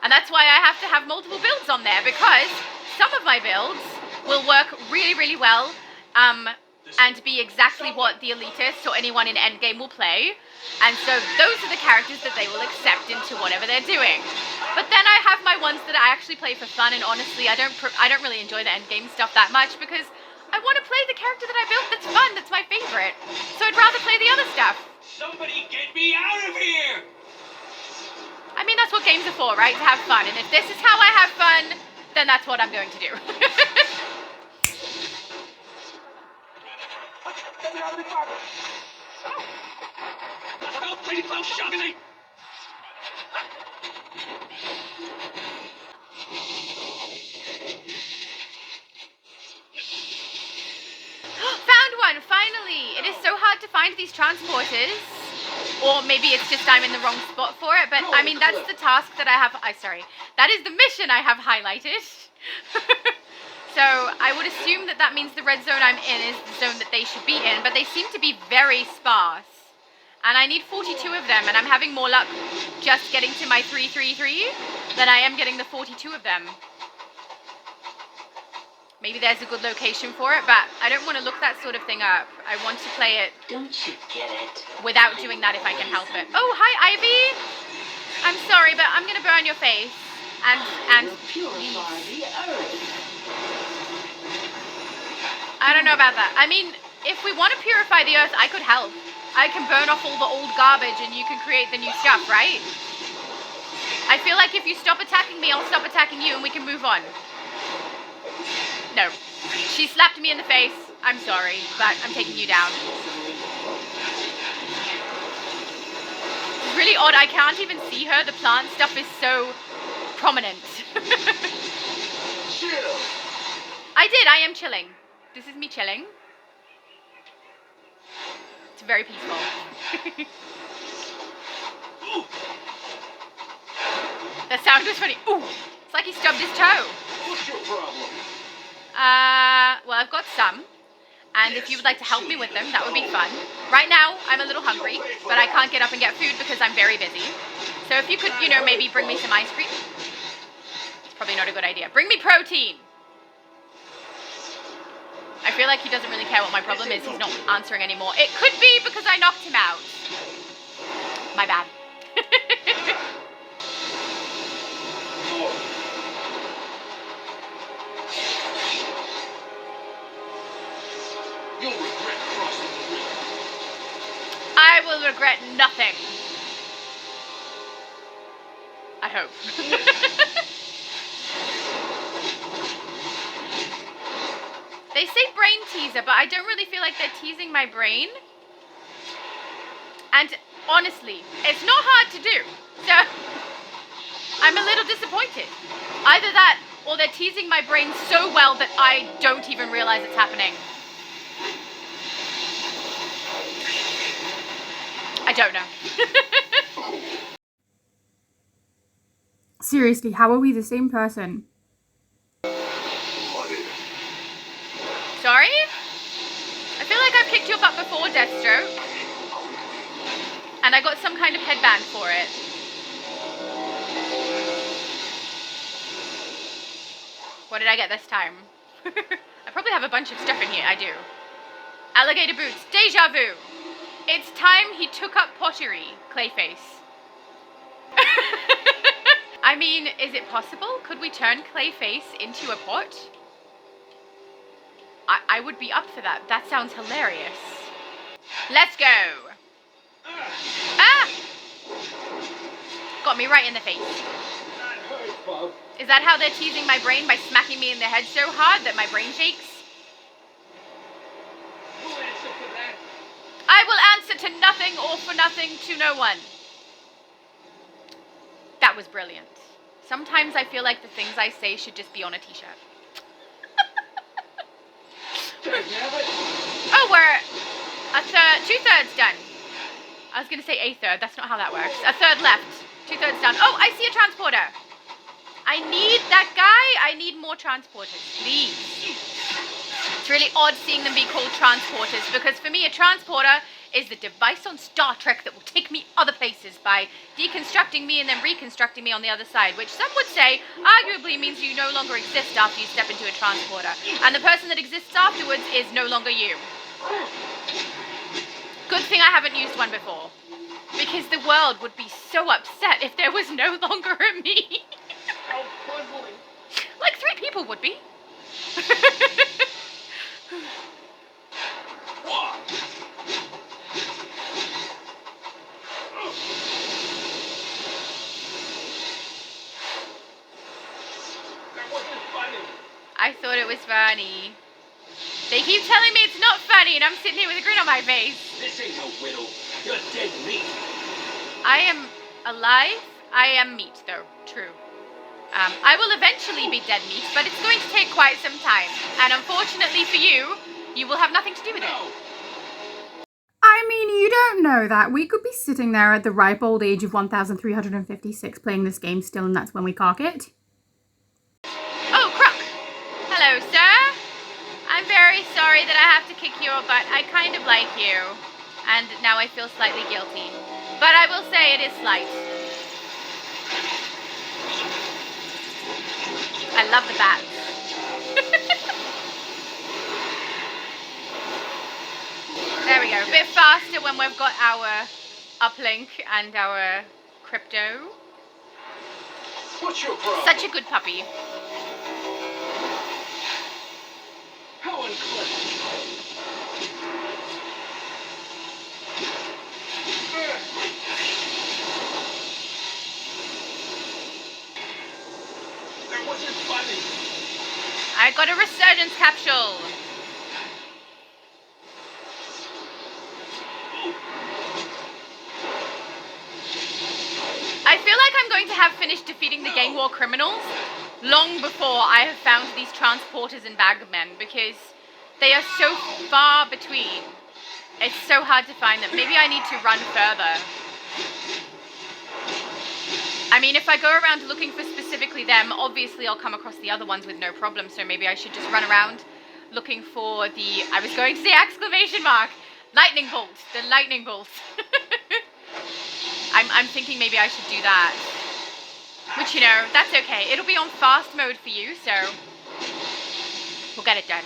And that's why I have to have multiple builds on there, because some of my builds will work really, really well, and be exactly what the elitists or anyone in endgame will play. And so those are the characters that they will accept into whatever they're doing. But then I have my ones that I actually play for fun, and honestly, I don't really enjoy the endgame stuff that much, because I want to play the character that I built that's fun, that's my favorite. So I'd rather play the other stuff. Somebody get me out of here! I mean, that's what games are for, right? To have fun. And if this is how I have fun, then that's what I'm going to do. Found one, finally! It is so hard to find these transporters. Or maybe it's just I'm in the wrong spot for it, but I mean, that's the task that I have, that is the mission I have highlighted. So I would assume that means the red zone I'm in is the zone that they should be in, but they seem to be very sparse. And I need 42 of them, and I'm having more luck just getting to my 333 than I am getting the 42 of them. Maybe there's a good location for it, but I don't want to look that sort of thing up. I want to play it Don't you get it? without doing that if I can help it. Oh, hi, Ivy! I'm sorry, but I'm going to burn your face. And Purify the earth. I don't know about that. I mean, if we want to purify the earth, I could help. I can burn off all the old garbage and you can create the new stuff, right? I feel like if you stop attacking me, I'll stop attacking you and we can move on. No. She slapped me in the face. I'm sorry, but I'm taking you down. It's really odd. I can't even see her. The plant stuff is so prominent. Chill. I am chilling. This is me chilling. It's very peaceful. That sound was funny. Ooh, it's like he stubbed his toe. What's your problem? Well, I've got some. And if you would like to help me with them, that would be fun. Right now, I'm a little hungry, but I can't get up and get food because I'm very busy. So if you could, you know, maybe bring me some ice cream. It's probably not a good idea. Bring me protein. I feel like he doesn't really care what my problem is. He's not answering anymore. It could be because I knocked him out. My bad. You'll regret crossing the river. I will regret nothing. I hope. They say brain teaser, but I don't really feel like they're teasing my brain. And honestly, it's not hard to do. So I'm a little disappointed. Either that, or they're teasing my brain so well that I don't even realize it's happening. I don't know. Seriously, how are we the same person? Sorry? I feel like I've kicked your butt before, Deathstroke. And I got some kind of headband for it. What did I get this time? I probably have a bunch of stuff in here. I do. Alligator boots. Deja vu. It's time he took up pottery. Clayface. I mean, is it possible? Could we turn Clayface into a pot? I would be up for that. That sounds hilarious. Let's go. Ah! Got me right in the face. Is that how they're teasing my brain? By smacking me in the head so hard that my brain shakes? I will answer to nothing or for nothing to no one. That was brilliant. Sometimes I feel like the things I say should just be on a t-shirt. Oh, we're a third, 2/3 done. I was going to say a third. That's not how that works. A third left. 2/3 done. Oh, I see a transporter. I need that guy. I need more transporters, please. It's really odd seeing them be called transporters because for me, a transporter is the device on Star Trek that will take me other places by deconstructing me and then reconstructing me on the other side, which some would say arguably means you no longer exist after you step into a transporter. And the person that exists afterwards is no longer you. Good thing I haven't used one before. Because the world would be so upset if there was no longer a me. How puzzling. Like 3 people would be. What? That wasn't funny. I thought it was funny. They keep telling me it's not funny and I'm sitting here with a grin on my face. This ain't no riddle. You're dead meat. I am alive. I am meat, though. True. I will eventually be dead meat, but it's going to take quite some time. And unfortunately for you, you will have nothing to do with it. I mean, you don't know that. We could be sitting there at the ripe old age of 1356 playing this game still, and that's when we cock it. Oh, Croc! Hello, sir. I'm very sorry that I have to kick your butt. I kind of like you. And now I feel slightly guilty. But I will say it is slight. I love the bats. There we go. A bit faster when we've got our uplink and our crypto. What's your problem? Such a good puppy. How unclever. wasn't funny. I got a resurgence capsule. I feel like I'm going to have finished defeating the gang war criminals long before I have found these transporters and bagmen, because they are so far between. It's so hard to find them. Maybe I need to run further. I mean, if I go around looking for specifically them, obviously I'll come across the other ones with no problem, so maybe I should just run around looking for the, I was going to say exclamation mark, lightning bolt, the lightning bolt. I'm thinking maybe I should do that. Which, you know, that's okay. It'll be on fast mode for you, so we'll get it done.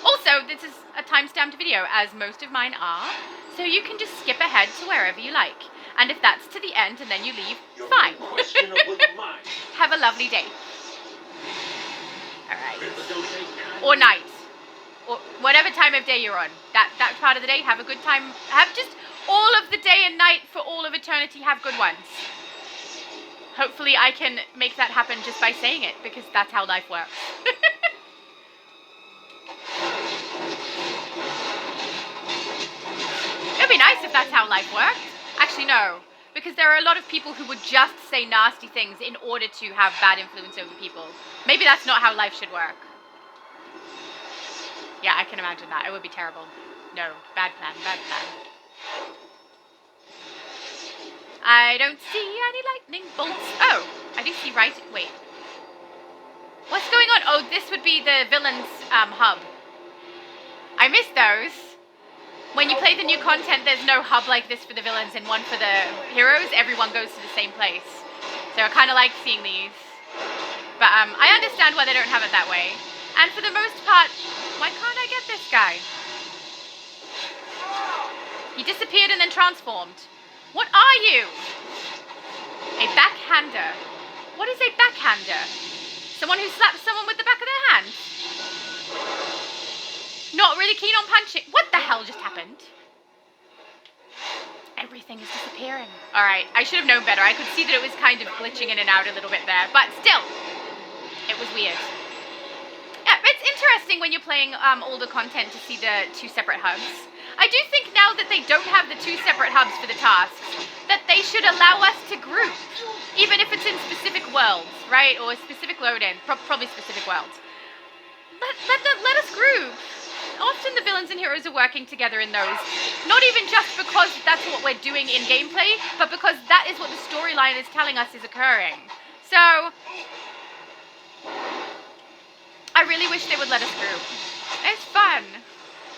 Also, this is a time-stamped video, as most of mine are, so you can just skip ahead to wherever you like. And if that's to the end and then you leave, fine. Have a lovely day. Alright. Or night. Or whatever time of day you're on. That part of the day, have a good time. Have just all of the day and night for all of eternity, have good ones. Hopefully I can make that happen just by saying it, because that's how life works. It'd be nice if that's how life worked. Actually, no. Because there are a lot of people who would just say nasty things in order to have bad influence over people. Maybe that's not how life should work. Yeah, I can imagine that. It would be terrible. No. Bad plan. Bad plan. I don't see any lightning bolts. Oh, I do see right. Wait. What's going on? Oh, this would be the villain's hub. I missed those. When you play the new content, there's no hub like this for the villains and one for the heroes. Everyone goes to the same place. So I kind of like seeing these. But I understand why they don't have it that way. And for the most part, why can't I get this guy? He disappeared and then transformed. What are you? A backhander. What is a backhander? Someone who slaps someone with the back of their hand? Not really keen on punching. What the hell just happened? Everything is disappearing. Alright, I should have known better. I could see that it was kind of glitching in and out a little bit there. But still, it was weird. Yeah, it's interesting when you're playing older content to see the two separate hubs. I do think now that they don't have the two separate hubs for the tasks, that they should allow us to group. Even if it's in specific worlds, right? Or specific load-in. Probably specific worlds. Let us group. Often the villains and heroes are working together in those. Not even just because that's what we're doing in gameplay, but because that is what the storyline is telling us is occurring. So, I really wish they would let us group. It's fun.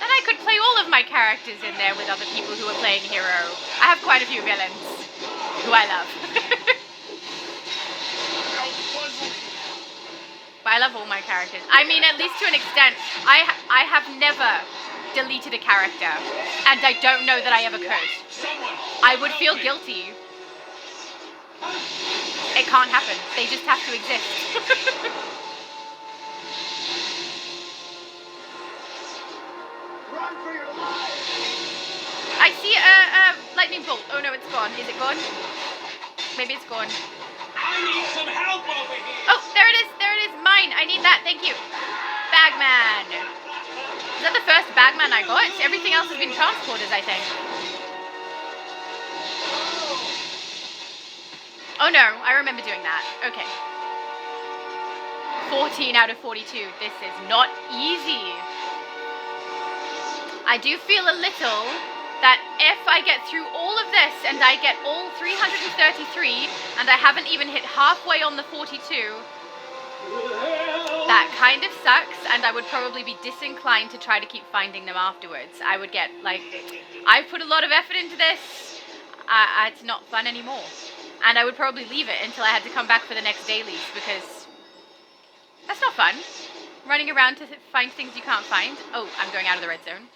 Then I could play all of my characters in there with other people who are playing hero. I have quite a few villains who I love. But I love all my characters. I mean, at least to an extent. I have never deleted a character, and I don't know that I ever could. I would feel guilty. It can't happen. They just have to exist. Run for your life! I see a lightning bolt. Oh no, it's gone. Is it gone? Maybe it's gone. I need some help over here. Oh, there it is. There it is. Mine. I need that. Thank you. Bagman. Is that the first bagman I got? Everything else has been transporters, I think. Oh no, I remember doing that. Okay. 14 out of 42. This is not easy. I do feel a little that if I get through all of this and I get all 333 and I haven't even hit halfway on the 42, that kind of sucks, and I would probably be disinclined to try to keep finding them afterwards. I would get, like, I've put a lot of effort into this, it's not fun anymore. And I would probably leave it until I had to come back for the next dailies, because that's not fun. Running around to find things you can't find. Oh, I'm going out of the red zone.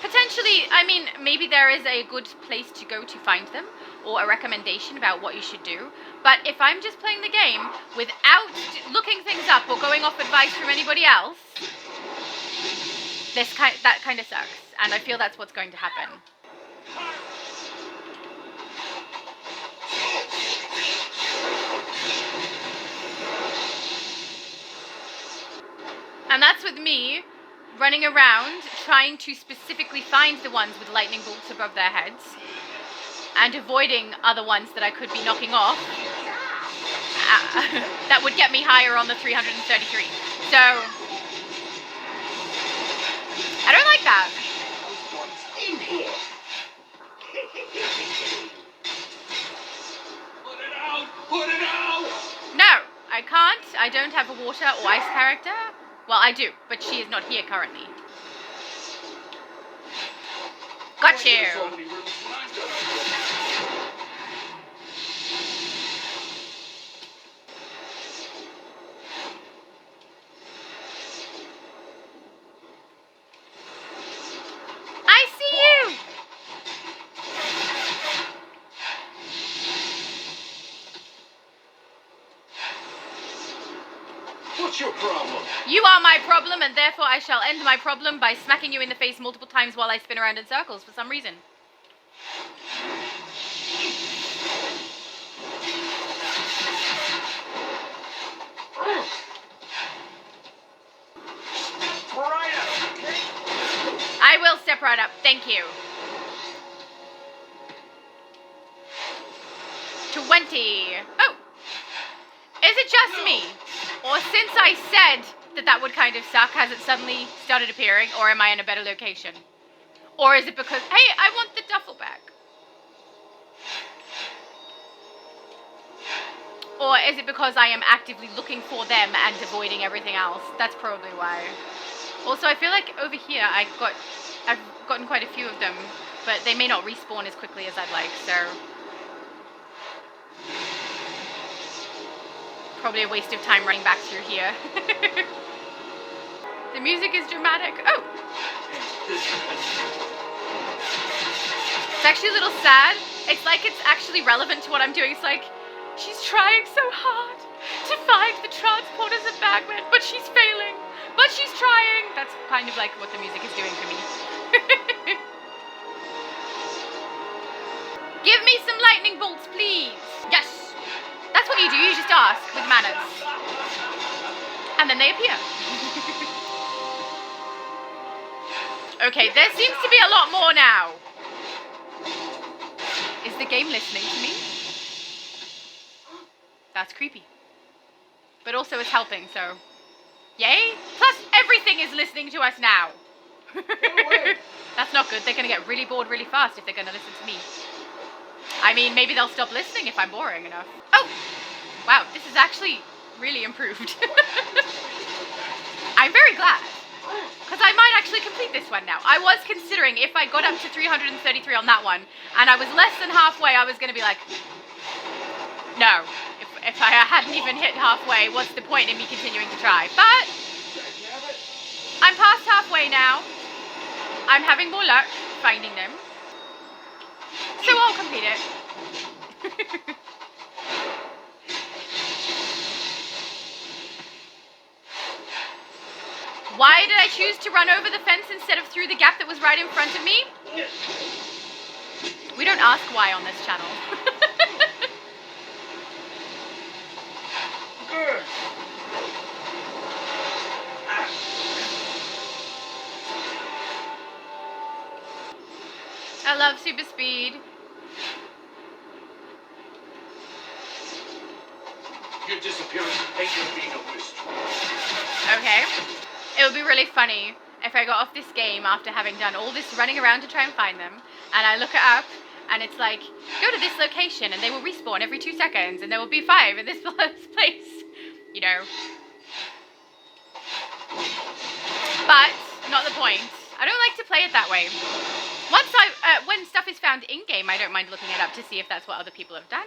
Potentially, I mean, maybe there is a good place to go to find them, or a recommendation about what you should do. But if I'm just playing the game without looking things up or going off advice from anybody else, that kind of sucks. And I feel that's what's going to happen. And that's with me running around trying to specifically find the ones with lightning bolts above their heads and avoiding other ones that I could be knocking off that would get me higher on the 333. So I don't like that. In here. Put it out! Put it out! No, I can't. I don't have a water or ice character. Well, I do, but she is not here currently. Got you. I see you. What's your problem? You are my problem, and therefore I shall end my problem by smacking you in the face multiple times while I spin around in circles for some reason. I will step right up, thank you. 20. Oh! Is it just me? Or since I said that would kind of suck, has it suddenly started appearing? Or am I in a better location? Or is it because, hey, I want the duffel bag? Or is it because I am actively looking for them and avoiding everything else? That's probably why. Also, I feel like over here I've gotten quite a few of them, but they may not respawn as quickly as I'd like, so probably a waste of time running back through here. The music is dramatic. Oh! It's actually a little sad. It's like it's actually relevant to what I'm doing. It's like, she's trying so hard to find the transporters of Bagman, but she's failing. But she's trying. That's kind of like what the music is doing for me. Give me some lightning bolts, please. Yes. That's what you do. You just ask with manners. And then they appear. Okay, there seems to be a lot more now. Is the game listening to me? That's creepy. But also it's helping, so yay. Plus everything is listening to us now. That's not good. They're going to get really bored really fast if they're going to listen to me. I mean, maybe they'll stop listening if I'm boring enough. Oh! Wow, this is actually really improved. I'm very glad. Because I might actually complete this one now. I was considering if I got up to 333 on that one, and I was less than halfway, I was going to be like, no. If I hadn't even hit halfway, what's the point in me continuing to try? But I'm past halfway now. I'm having more luck finding them. So I'll complete it. Why did I choose to run over the fence instead of through the gap that was right in front of me? We don't ask why on this channel. I love super speed. Your disappearance ain't gonna be no mystery. Okay. It would be really funny if I got off this game after having done all this running around to try and find them, and I look it up, and it's like, go to this location, and they will respawn every 2 seconds, and there will be 5 in this place. You know. But, not the point. I don't like to play it that way. When stuff is found in-game, I don't mind looking it up to see if that's what other people have done.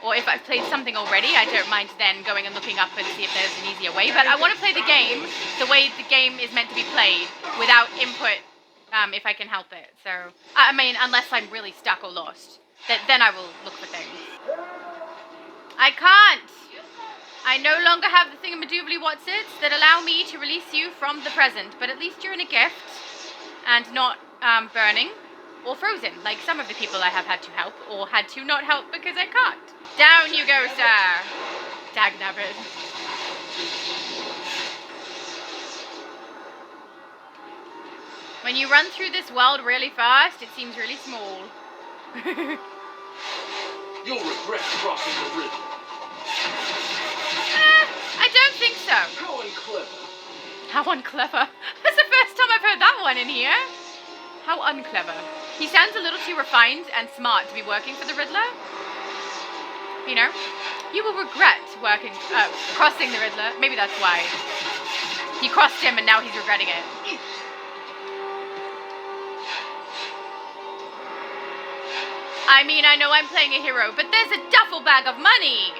Or if I've played something already, I don't mind then going and looking up and see if there's an easier way. But I want to play the game the way the game is meant to be played, without input, if I can help it. So, I mean, unless I'm really stuck or lost, then I will look for things. I can't! I no longer have the thingamadoobly-whatsits that allow me to release you from the present, but at least you're in a gift, and not burning or frozen, like some of the people I have had to help, or had to not help because I can't. Down you go, sir. Dagnabbit. When you run through this world really fast, it seems really small. You'll regret crossing the river. I don't think so. How unclever. How unclever. That's the first time I've heard that one in here. How unclever. He sounds a little too refined and smart to be working for the Riddler. You know? You will regret crossing the Riddler. Maybe that's why. You crossed him and now he's regretting it. I mean, I know I'm playing a hero, but there's a duffel bag of money.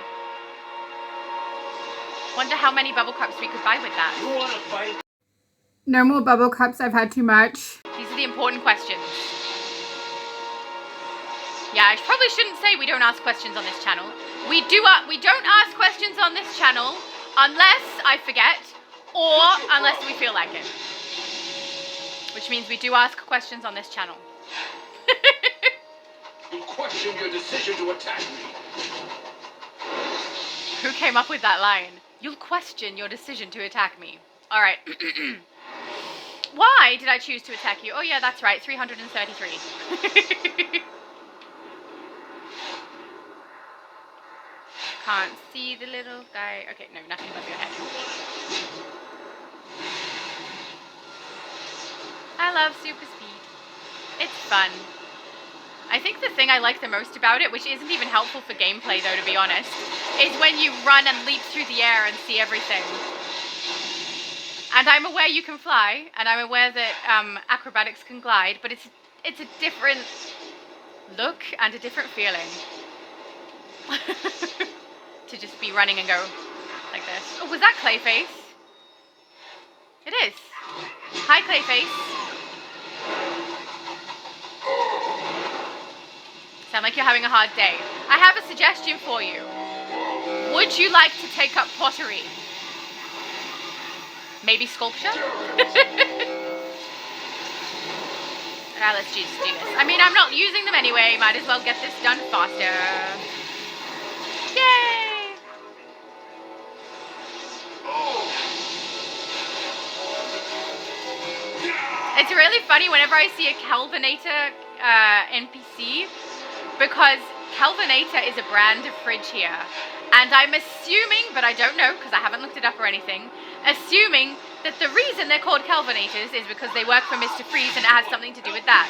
Wonder how many bubble cups we could buy with that. You want to fight? No more bubble cups. I've had too much. These are the important questions. Yeah, I probably shouldn't say we don't ask questions on this channel. We don't ask questions on this channel unless I forget or unless we feel like it. Which means we do ask questions on this channel. You question your decision to attack me. Who came up with that line? You'll question your decision to attack me. All right. Why did I choose to attack you? Oh yeah, that's right, 333. Can't see the little guy. Okay, no, nothing above your head. I love super speed. It's fun. I think the thing I like the most about it, which isn't even helpful for gameplay though, to be honest, is when you run and leap through the air and see everything. And I'm aware you can fly, and I'm aware that acrobatics can glide, but it's a different look and a different feeling. To just be running and go like this. Oh, was that Clayface? It is. Hi, Clayface. Sound like you're having a hard day. I have a suggestion for you. Would you like to take up pottery? Maybe sculpture? Now let's just do this. I mean, I'm not using them anyway. Might as well get this done faster. Yay! It's really funny whenever I see a Kelvinator NPC, because Kelvinator is a brand of fridge here. And I'm assuming, but I don't know because I haven't looked it up or anything, assuming that the reason they're called Kelvinators is because they work for Mr. Freeze and it has something to do with that.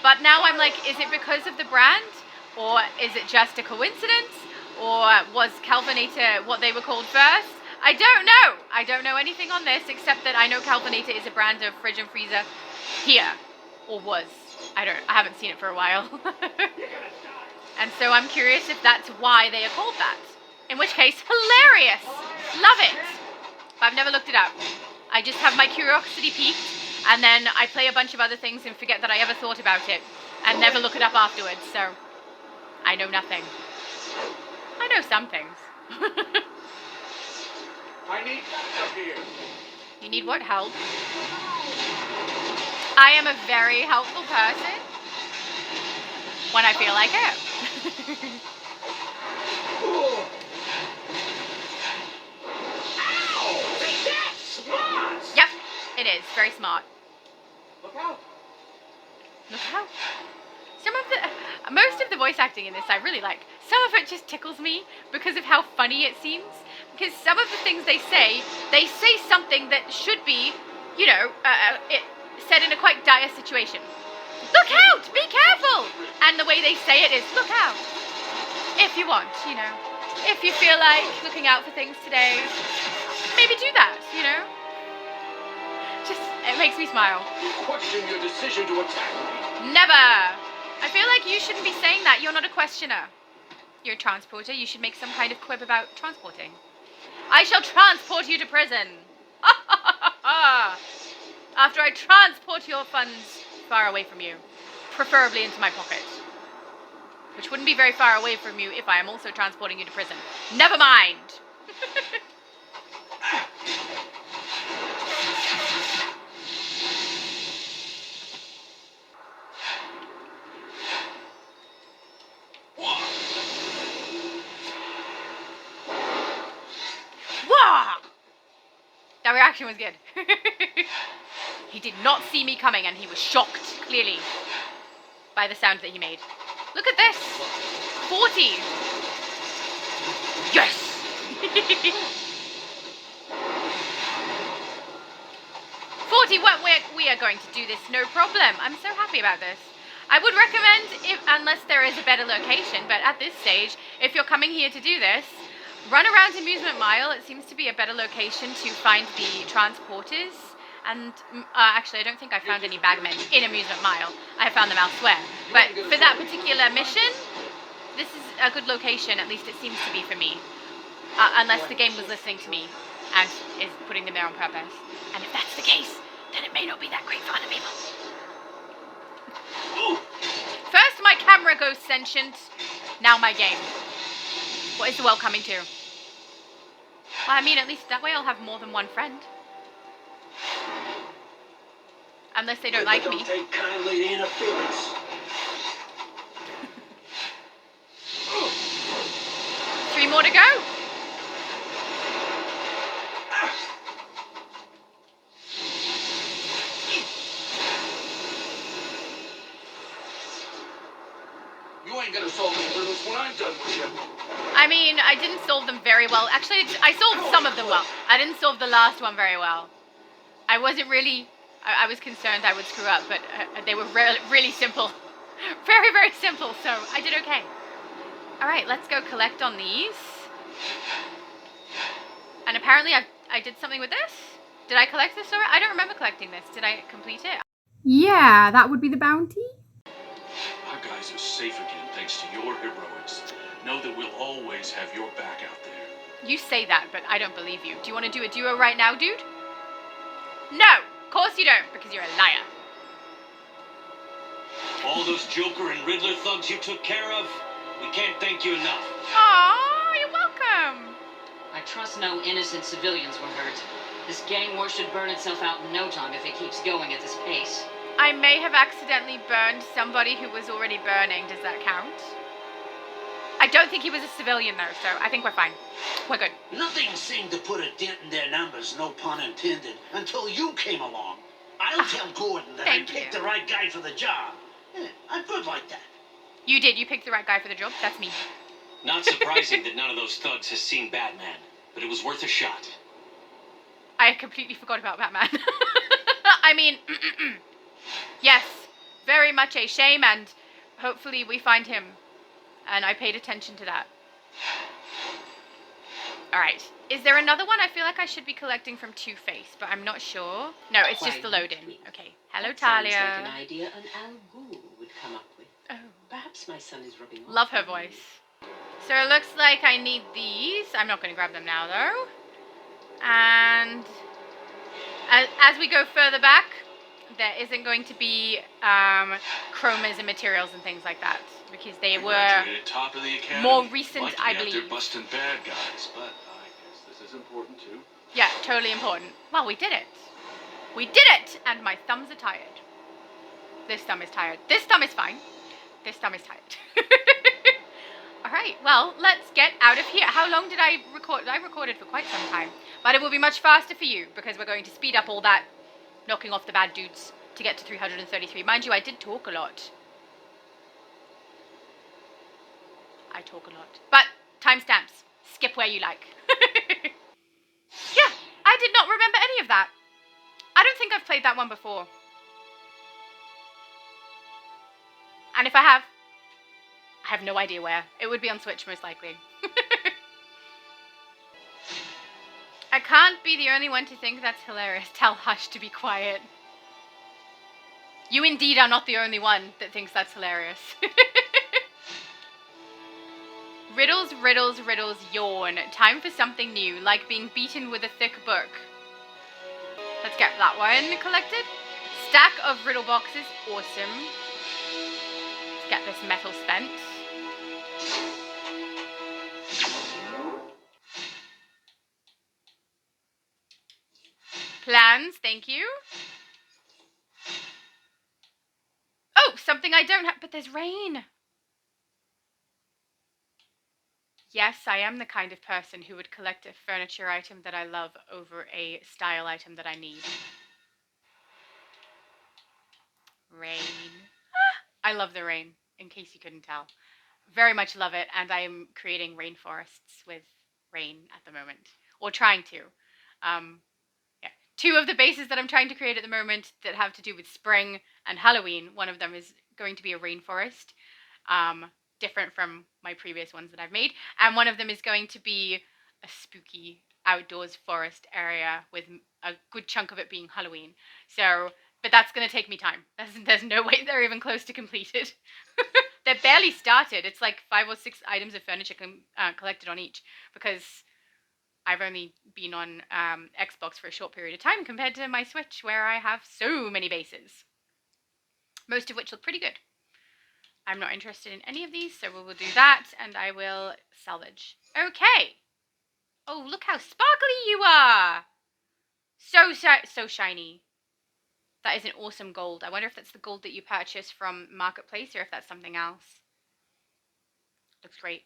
But now I'm like, is it because of the brand? Or is it just a coincidence? Or was Kelvinator what they were called first? I don't know. I don't know anything on this except that I know Kelvinator is a brand of fridge and freezer here. Or was. I haven't seen it for a while. And so I'm curious if that's why they are called that. In which case, hilarious! Love it! But I've never looked it up. I just have my curiosity piqued, and then I play a bunch of other things and forget that I ever thought about it, and never look it up afterwards, so I know nothing. I know some things. I need help here. You need what help? I am a very helpful person. When I feel like it. Yep, it is. Very smart. Look out. Look out. Most of the voice acting in this I really like. Some of it just tickles me because of how funny it seems. Because some of the things they say something that should be, you know, said in a quite dire situation. Look out! Be careful! And the way they say it is, look out. If you want, you know. If you feel like looking out for things today, maybe do that, you know. Just, it makes me smile. You question your decision to attack me. Never! I feel like you shouldn't be saying that. You're not a questioner. You're a transporter. You should make some kind of quib about transporting. I shall transport you to prison. After I transport your funds far away from you, preferably into my pocket, which wouldn't be very far away from you if I am also transporting you to prison. Never mind. Wah! That reaction was good. He did not see me coming, and he was shocked, clearly, by the sound that he made. Look at this! 40! Yes! 40, we are going to do this, no problem. I'm so happy about this. I would recommend, unless there is a better location, but at this stage, if you're coming here to do this, run around Amusement Mile. It seems to be a better location to find the transporters. And actually, I don't think I found any bagmen in Amusement Mile. I found them elsewhere. But for that particular mission, this is a good location, at least it seems to be for me. Unless the game was listening to me and is putting them there on purpose. And if that's the case, then it may not be that great for other people. First my camera goes sentient, now my game. What is the world coming to? Well, I mean, at least that way I'll have more than one friend. Unless they don't like me. Don't take kindly to interference. 3 more to go. You ain't gonna solve these riddles when I'm done with you. I mean, I didn't solve them very well. Actually, I solved some of them well. I didn't solve the last one very well. I wasn't really... I was concerned I would screw up, but they were really simple. Very, very simple, so I did okay. Alright, let's go collect on these. And apparently I did something with this? Did I collect this already? I don't remember collecting this. Did I complete it? Yeah, that would be the bounty. Our guys are safe again thanks to your heroics. Know that we'll always have your back out there. You say that, but I don't believe you. Do you want to do a duo right now, dude? No! Of course you don't, because you're a liar. All those Joker and Riddler thugs you took care of, we can't thank you enough. Aww, you're welcome. I trust no innocent civilians were hurt. This gang war should burn itself out in no time if it keeps going at this pace. I may have accidentally burned somebody who was already burning. Does that count? I don't think he was a civilian, though, so I think we're fine. We're good. Nothing seemed to put a dent in their numbers, no pun intended, until you came along. I'll tell Gordon that I picked the right guy for the job. Yeah, I'm good like that. You did. You picked the right guy for the job. That's me. Not surprising that none of those thugs has seen Batman, but it was worth a shot. I completely forgot about Batman. I mean, yes, very much a shame, and hopefully we find him. And I paid attention to that. Alright. Is there another one? I feel like I should be collecting from Two-Face, but I'm not sure. No, it's just the load-in. Okay. Hello, That sounds Talia. like an idea an Al Ghul would come up with. Oh. Perhaps my son is rubbing off. Love her voice. So it looks like I need these. I'm not going to grab them now, though. And as we go further back, there isn't going to be chromas and materials and things like that, because they were Graduated top of the academy. more recent, Lucky I out there believe. busting bad guys, but I guess this is important too. Yeah, totally important. Well, we did it. We did it! And my thumbs are tired. This thumb is tired. This thumb is fine. This thumb is tired. Alright, well, let's get out of here. How long did I record? I recorded for quite some time. But it will be much faster for you, because we're going to speed up all that knocking off the bad dudes to get to 333. Mind you, I did talk a lot. I talk a lot. But, timestamps. Skip where you like. Yeah, I did not remember any of that. I don't think I've played that one before. And if I have no idea where. It would be on Switch, most likely. I can't be the only one to think that's hilarious. Tell Hush to be quiet. You indeed are not the only one that thinks that's hilarious. Riddles, riddles, riddles, yawn. Time for something new, like being beaten with a thick book. Let's get that one collected. Stack of riddle boxes, awesome. Let's get this metal spent. Plans, thank you. Oh, something I don't have, but there's rain. Yes, I am the kind of person who would collect a furniture item that I love over a style item that I need. Rain. I love the rain, in case you couldn't tell. Very much love it, and I'm creating rainforests with rain at the moment, or trying to. Yeah. Two of the bases that I'm trying to create at the moment that have to do with spring and Halloween, one of them is going to be a rainforest, different from my previous ones that I've made, and one of them is going to be a spooky outdoors forest area with a good chunk of it being Halloween. So, but that's going to take me time. There's no way they're even close to completed. They're barely started. It's like 5 or 6 items of furniture collected on each, because I've only been on Xbox for a short period of time compared to my Switch, where I have so many bases. Most of which look pretty good. I'm not interested in any of these, so we will do that, and I will salvage. Okay. Oh, look how sparkly you are! So shiny. That is an awesome gold. I wonder if that's the gold that you purchase from Marketplace, or if that's something else. Looks great.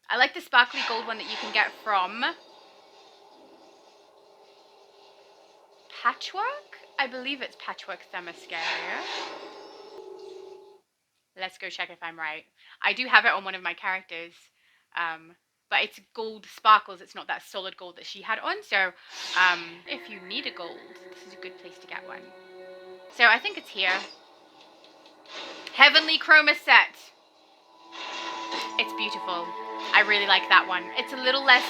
I like the sparkly gold one that you can get from Patchwork? I believe it's Patchwork Themyscira. Let's go check if I'm right. I do have it on one of my characters, but it's gold sparkles. It's not that solid gold that she had on, so if you need a gold, this is a good place to get one. So I think it's here. Heavenly Chroma set. It's beautiful. I really like that one. It's a little less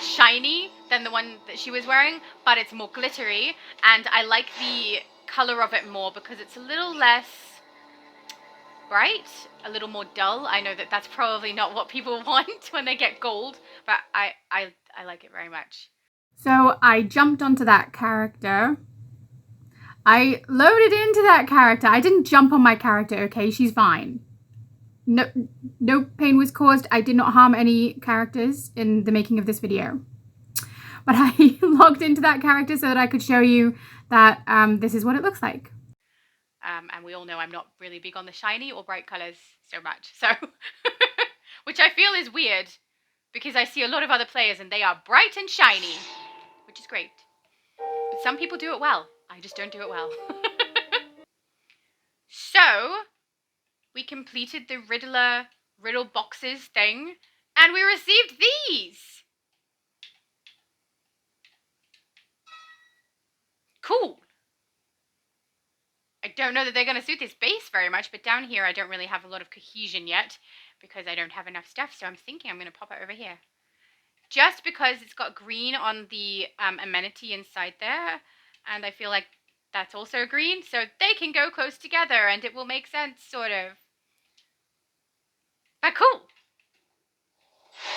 shiny than the one that she was wearing, but it's more glittery, and I like the color of it more because it's a little less bright, a little more dull. I know that that's probably not what people want when they get gold, but I like it very much. So I jumped onto that character. I loaded into that character. I didn't jump on my character, okay? She's fine. No pain was caused. I did not harm any characters in the making of this video. But I logged into that character so that I could show you that this is what it looks like. And we all know I'm not really big on the shiny or bright colors so much. So, which I feel is weird because I see a lot of other players and they are bright and shiny, which is great. But some people do it well. I just don't do it well. So, we completed the Riddle boxes thing, and we received these. Cool. I don't know that they're going to suit this base very much, but down here I don't really have a lot of cohesion yet because I don't have enough stuff, so I'm thinking I'm going to pop it over here. Just because it's got green on the amenity inside there, and I feel like that's also green, so they can go close together and it will make sense, sort of. But cool.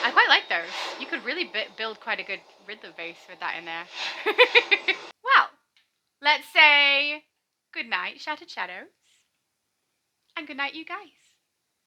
I quite like those. You could really build quite a good Riddler base with that in there. Well, let's say good night, Shattered Shadows. And good night, you guys.